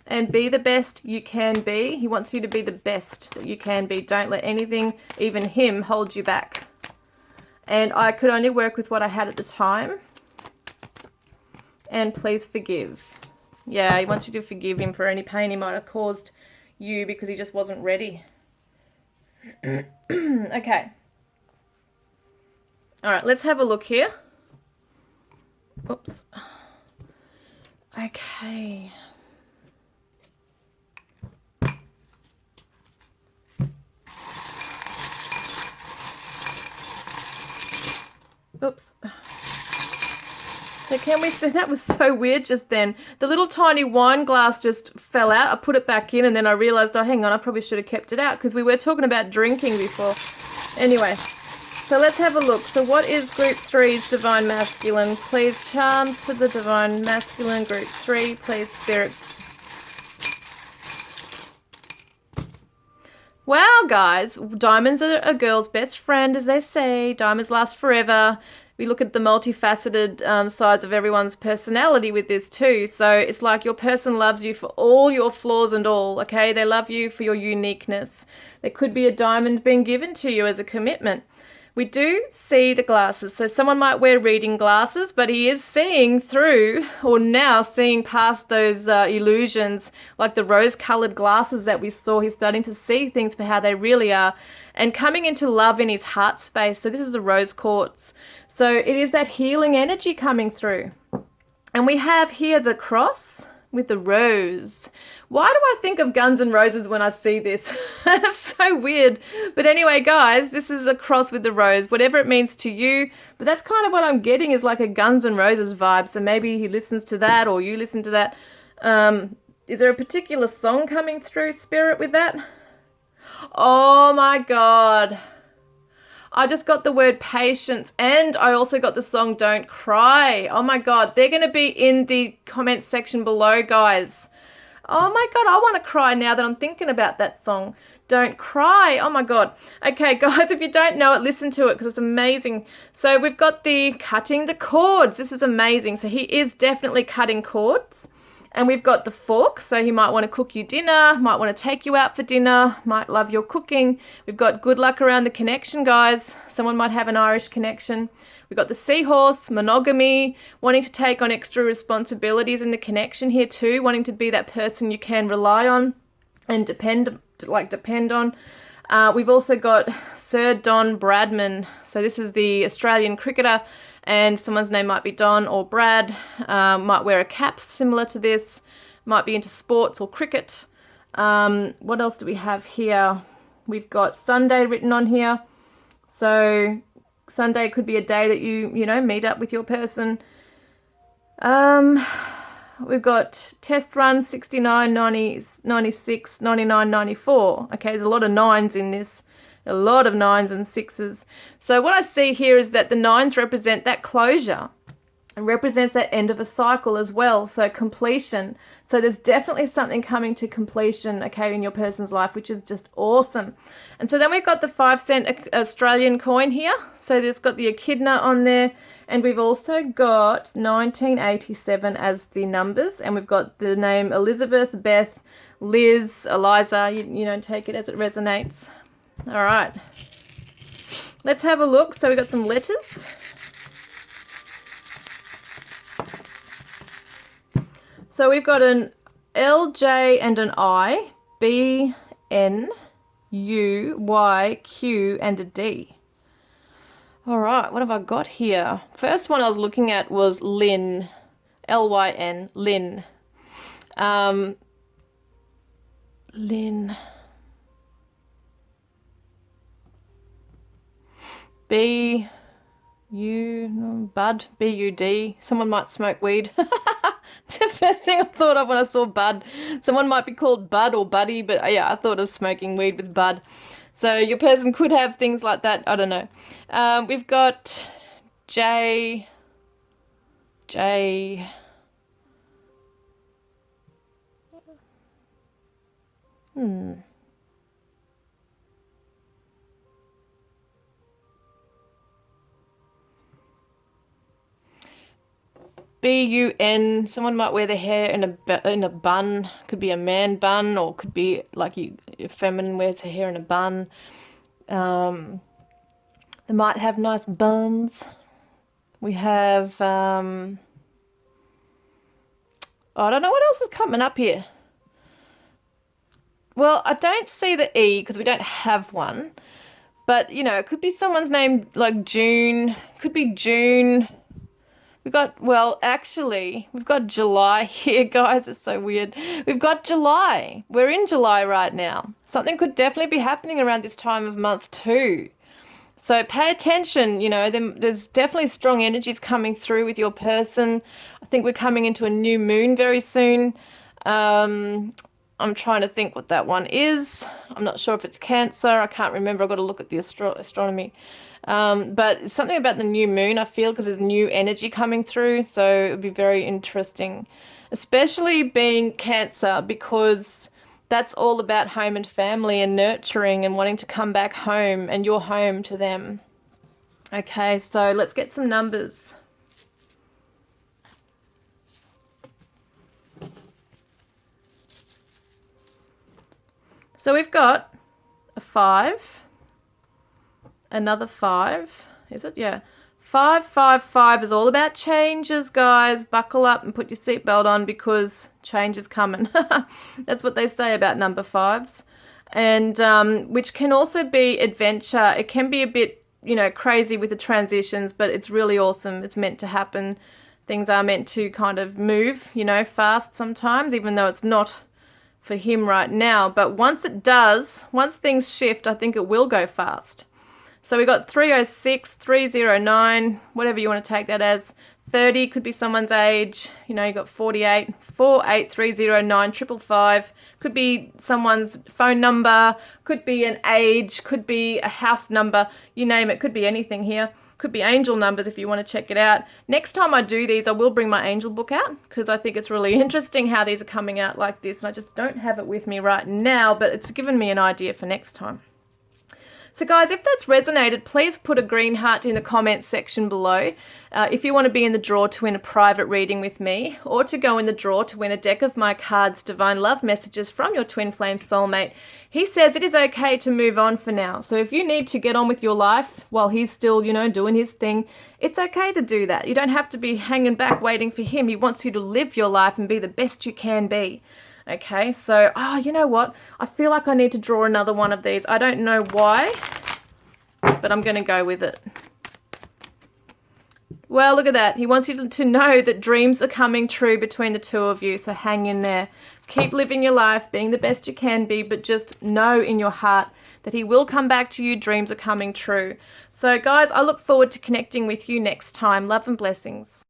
And be the best you can be. He wants you to be the best that you can be. Don't let anything, even him, hold you back. And I could only work with what I had at the time. And please forgive. Yeah, he wants you to forgive him for any pain he might have caused you because he just wasn't ready. Okay. All right, let's have a look here. Oops. Okay. Oops. So can we see, that was so weird just then. The little tiny wine glass just fell out. I put it back in and then I realized, oh, hang on, I probably should have kept it out because we were talking about drinking before. Anyway, so let's have a look. So what is Group 3's Divine Masculine? Please, charms for the Divine Masculine, Group 3, please, Spirit. Wow, guys, diamonds are a girl's best friend, as they say. Diamonds last forever. We look at the multifaceted sides of everyone's personality with this too. So it's like your person loves you for all your flaws and all, okay? They love you for your uniqueness. There could be a diamond being given to you as a commitment. We do see the glasses. So someone might wear reading glasses, but he is seeing through, or now seeing past those illusions, like the rose-colored glasses that we saw. He's starting to see things for how they really are and coming into love in his heart space. So this is the rose quartz. So it is that healing energy coming through. And we have here the cross, with the rose. Why do I think of Guns N' Roses when I see this? That's so weird. But anyway, guys, this is a cross with the rose, whatever it means to you. But that's kind of what I'm getting, is like a Guns N' Roses vibe. So maybe he listens to that, or you listen to that. Is there a particular song coming through, Spirit, with that? Oh my God. I just got the word patience, and I also got the song Don't Cry. Oh my God. They're going to be in the comment section below, guys. Oh my God. I want to cry now that I'm thinking about that song. Don't Cry. Oh my God. Okay, guys, if you don't know it, listen to it because it's amazing. So we've got the cutting the cords. This is amazing. So he is definitely cutting cords. And we've got the fork, so he might want to cook you dinner, might want to take you out for dinner, might love your cooking. We've got good luck around the connection, guys. Someone might have an Irish connection. We've got the seahorse, monogamy, wanting to take on extra responsibilities in the connection here too, wanting to be that person you can rely on and depend on. We've also got Sir Don Bradman. So this is the Australian cricketer, and someone's name might be Don or Brad, might wear a cap similar to this, might be into sports or cricket. What else do we have here? We've got Sunday written on here. So Sunday could be a day that you meet up with your person. We've got test runs 69, 90, 96, 99, 94. Okay, there's a lot of nines in this. A lot of nines and sixes. So what I see here is that the nines represent that closure and represents that end of a cycle as well. So completion. So there's definitely something coming to completion, okay, in your person's life, which is just awesome. And so then we've got the 5-cent Australian coin here. So there's got the echidna on there. And we've also got 1987 as the numbers. And we've got the name Elizabeth, Beth, Liz, Eliza. You take it as it resonates. All right, let's have a look. So we got some letters. So we've got an L, J, and an I, B, N, U, Y, Q, and a D. All right, what have I got here? First one I was looking at was Lynn, L-Y-N, Lynn. Lynn. B-U, Bud, B-U-D. Someone might smoke weed. It's the first thing I thought of when I saw Bud. Someone might be called Bud or Buddy, but yeah, I thought of smoking weed with Bud. So your person could have things like that. I don't know. We've got J. B-U-N. Someone might wear their hair in a bun. Could be a man bun, or could be like a feminine wears her hair in a bun. They might have nice buns. We have I don't know what else is coming up here. Well, I don't see the E because we don't have one. But, it could be someone's name like June. Could be June. We've got July here, guys. It's so weird. We've got July. We're in July right now. Something could definitely be happening around this time of month too. So pay attention, there's definitely strong energies coming through with your person. I think we're coming into a new moon very soon. I'm trying to think what that one is. I'm not sure if it's Cancer. I can't remember. I've got to look at the astronomy. But it's something about the new moon, I feel, because there's new energy coming through. So it would be very interesting, especially being Cancer, because that's all about home and family and nurturing and wanting to come back home and you're home to them. Okay, so let's get some numbers. So we've got a 5, another 5, is it? Yeah. 5, 5, 5 is all about changes, guys. Buckle up and put your seatbelt on because change is coming. That's what they say about number 5s. And which can also be adventure. It can be a bit, crazy with the transitions, but it's really awesome. It's meant to happen. Things are meant to kind of move, you know, fast sometimes, even though it's not for him right now. But once it does, once things shift, I think it will go fast. So we got 306, 309, whatever you want to take that as. 30 could be someone's age. You know, you got 48, 48309, 555. Could be someone's phone number, could be an age, could be a house number, you name it, could be anything here. Could be angel numbers if you want to check it out. Next time I do these, I will bring my angel book out because I think it's really interesting how these are coming out like this. And I just don't have it with me right now, but it's given me an idea for next time. So guys, if that's resonated, please put a green heart in the comments section below. If you want to be in the draw to win a private reading with me, or to go in the draw to win a deck of my cards, Divine Love Messages from your Twin Flame Soulmate. He says it is okay to move on for now. So if you need to get on with your life while he's still, you know, doing his thing, it's okay to do that. You don't have to be hanging back waiting for him. He wants you to live your life and be the best you can be. Okay, so, you know what? I feel like I need to draw another one of these. I don't know why, but I'm going to go with it. Well, look at that. He wants you to know that dreams are coming true between the two of you, so hang in there. Keep living your life, being the best you can be, but just know in your heart that he will come back to you. Dreams are coming true. So, guys, I look forward to connecting with you next time. Love and blessings.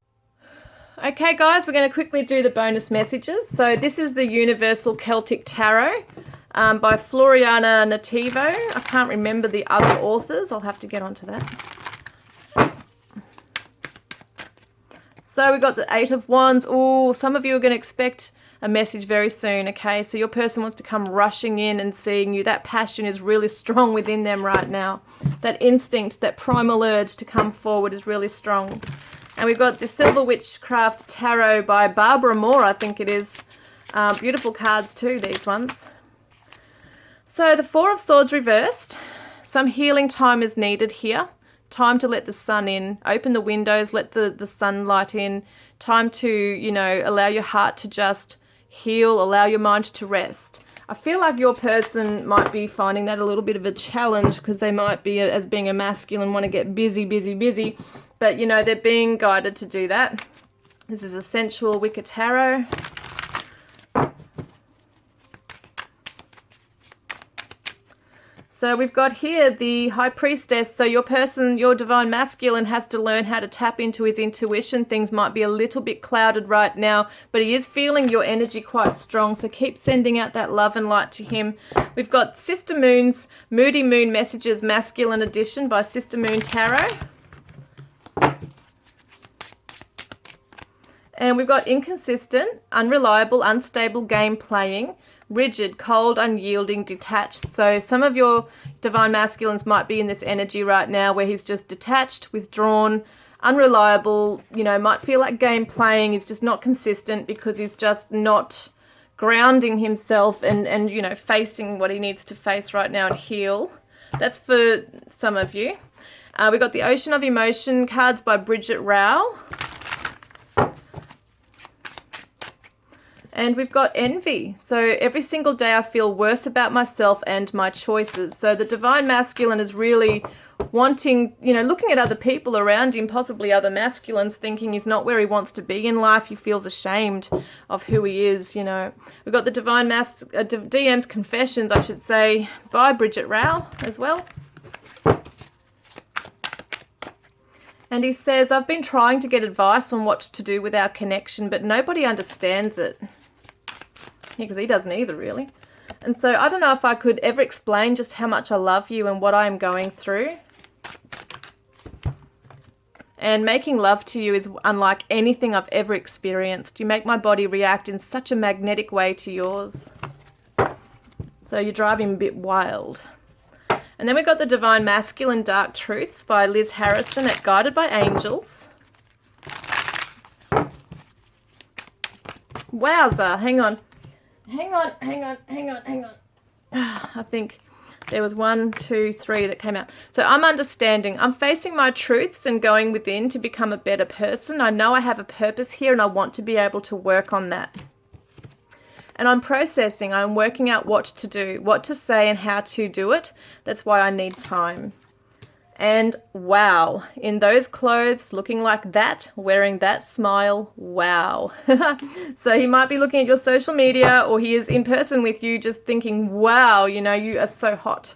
Okay guys, we're going to quickly do the bonus messages. So this is the Universal Celtic Tarot by Floriana Nativo. I can't remember the other authors. I'll have to get onto that. So we got the Eight of Wands. Oh, some of you are going to expect a message very soon, okay? So your person wants to come rushing in and seeing you. That passion is really strong within them right now. That instinct, that primal urge to come forward is really strong. And we've got the Silver Witchcraft Tarot by Barbara Moore, I think it is. Beautiful cards too, these ones. So the Four of Swords reversed. Some healing time is needed here. Time to let the sun in. Open the windows, let the sunlight in. Time to, you know, allow your heart to just heal, allow your mind to rest. I feel like your person might be finding that a little bit of a challenge because they might be, as being a masculine, want to get busy, busy, busy. But, you know, they're being guided to do that. This is a sensual Wicca Tarot. So we've got here the High Priestess. So your person, your Divine Masculine, has to learn how to tap into his intuition. Things might be a little bit clouded right now, but he is feeling your energy quite strong. So keep sending out that love and light to him. We've got Sister Moon's Moody Moon Messages Masculine Edition by Sister Moon Tarot. And we've got inconsistent, unreliable, unstable game playing, rigid, cold, unyielding, detached. So some of your Divine Masculines might be in this energy right now where he's just detached, withdrawn, unreliable, you know, might feel like game playing. He's just not consistent because he's just not grounding himself and you know, facing what he needs to face right now and heal. That's for some of you. We've got the Ocean of Emotion cards by Bridget Rao. And we've got envy. So every single day I feel worse about myself and my choices. So the Divine Masculine is really wanting, you know, looking at other people around him, possibly other masculines, thinking he's not where he wants to be in life. He feels ashamed of who he is, you know. We've got the Divine DM's Confessions, I should say, by Bridget Rao as well. And he says, I've been trying to get advice on what to do with our connection, but nobody understands it. Because he doesn't either, really. And so I don't know if I could ever explain just how much I love you and what I am going through. And making love to you is unlike anything I've ever experienced. You make my body react in such a magnetic way to yours. So you drive him a bit wild. And then we've got the Divine Masculine Dark Truths by Liz Harrison at Guided by Angels. Wowza, hang on. Hang on. I think there was 1, 2, 3 that came out. So I'm understanding. I'm facing my truths and going within to become a better person. I know I have a purpose here and I want to be able to work on that. And I'm processing. I'm working out what to do, what to say and how to do it. That's why I need time. And wow, in those clothes, looking like that, wearing that smile, wow. So he might be looking at your social media, or he is in person with you just thinking, wow, you know, you are so hot.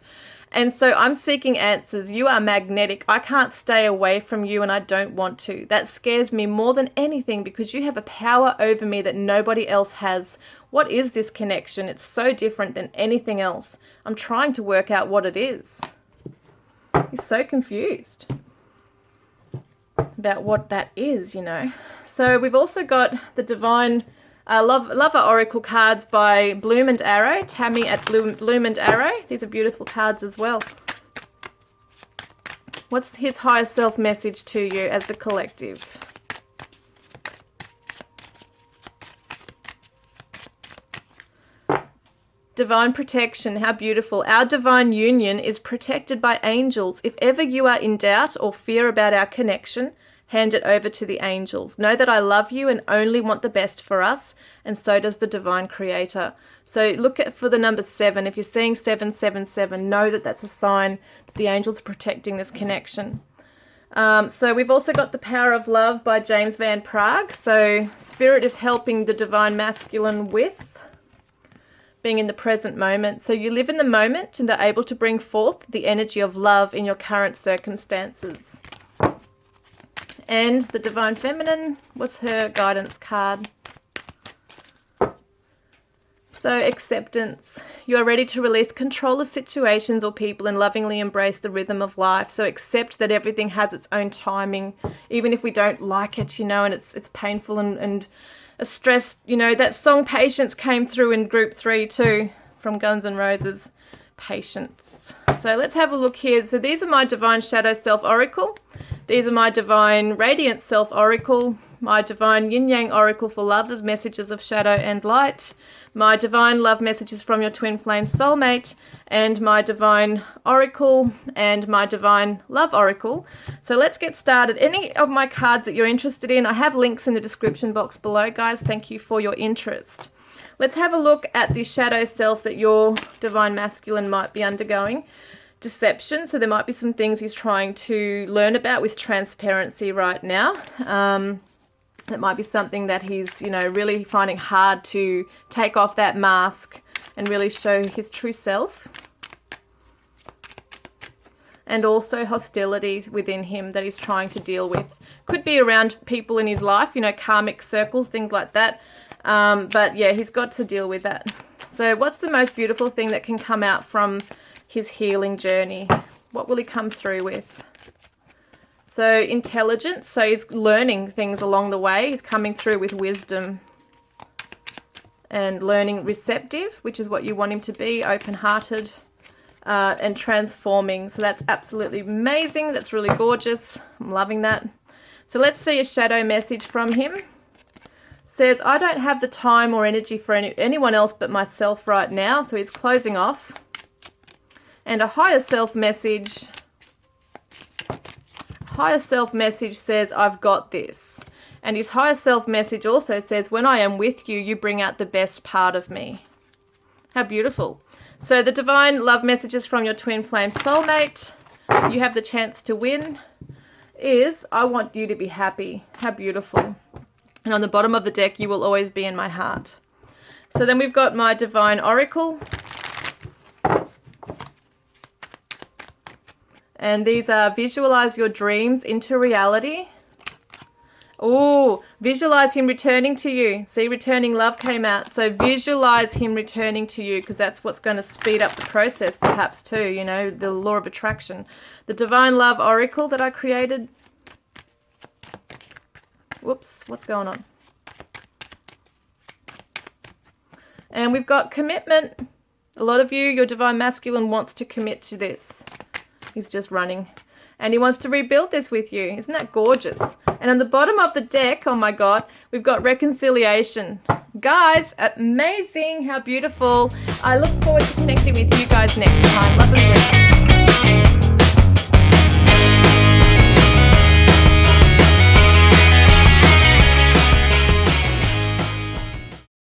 And so I'm seeking answers. You are magnetic. I can't stay away from you, and I don't want to. That scares me more than anything because you have a power over me that nobody else has. What is this connection? It's so different than anything else. I'm trying to work out what it is. He's so confused about what that is, you know. So we've also got the Divine Lover Oracle cards by Bloom and Arrow, Tammy at Bloom and Arrow. These are beautiful cards as well. What's his higher self message to you as the collective? Divine protection, how beautiful. Our divine union is protected by angels. If ever you are in doubt or fear about our connection, hand it over to the angels. Know that I love you and only want the best for us, and so does the divine creator. So look for the number 7. If you're seeing 777, know that that's a sign that the angels are protecting this connection. So we've also got The Power of Love by James Van Praagh. So Spirit is helping the divine masculine with being in the present moment. So you live in the moment and are able to bring forth the energy of love in your current circumstances. And the Divine Feminine, what's her guidance card? So acceptance. You are ready to release control of situations or people and lovingly embrace the rhythm of life. So accept that everything has its own timing, even if we don't like it, you know, and it's painful and a stress, you know. That song Patience came through in group 3 too, from Guns N' Roses. Patience. So let's have a look here. So these are my Divine Shadow Self Oracle. These are my Divine Radiant Self Oracle. My Divine Yin Yang Oracle for Lovers, Messages of Shadow and Light. My Divine Love Messages from Your Twin Flame Soulmate. And my Divine Oracle and my Divine Love Oracle. So let's get started. Any of my cards that you're interested in, I have links in the description box below, guys. Thank you for your interest. Let's have a look at the shadow self that your Divine Masculine might be undergoing. Deception. So there might be some things he's trying to learn about with transparency right now. That might be something that he's, you know, really finding hard to take off that mask and really show his true self. And also hostility within him that he's trying to deal with. Could be around people in his life, you know, karmic circles, things like that. But yeah, he's got to deal with that. So what's the most beautiful thing that can come out from his healing journey? What will he come through with? So intelligence, so he's learning things along the way. He's coming through with wisdom and learning. Receptive, which is what you want him to be, open-hearted, and transforming. So that's absolutely amazing. That's really gorgeous. I'm loving that. So let's see a shadow message from him. Says, I don't have the time or energy for anyone else but myself right now. So he's closing off. And a higher self message. Higher self message says, I've got this. And his higher self message also says, when I am with you, you bring out the best part of me. How beautiful. So the divine love messages from your twin flame soulmate, you have the chance to win, is, I want you to be happy. How beautiful. And on the bottom of the deck, you will always be in my heart. So then we've got my divine oracle. And these are visualize your dreams into reality. Oh, visualize him returning to you. See, returning love came out. So visualize him returning to you, because that's what's going to speed up the process perhaps too, you know, the law of attraction. The divine love oracle that I created. Whoops, what's going on? And we've got commitment. A lot of you, your divine masculine wants to commit to this. He's just running. And he wants to rebuild this with you. Isn't that gorgeous? And on the bottom of the deck, oh my God, we've got reconciliation. Guys, amazing. How beautiful. I look forward to connecting with you guys next time. Love and light.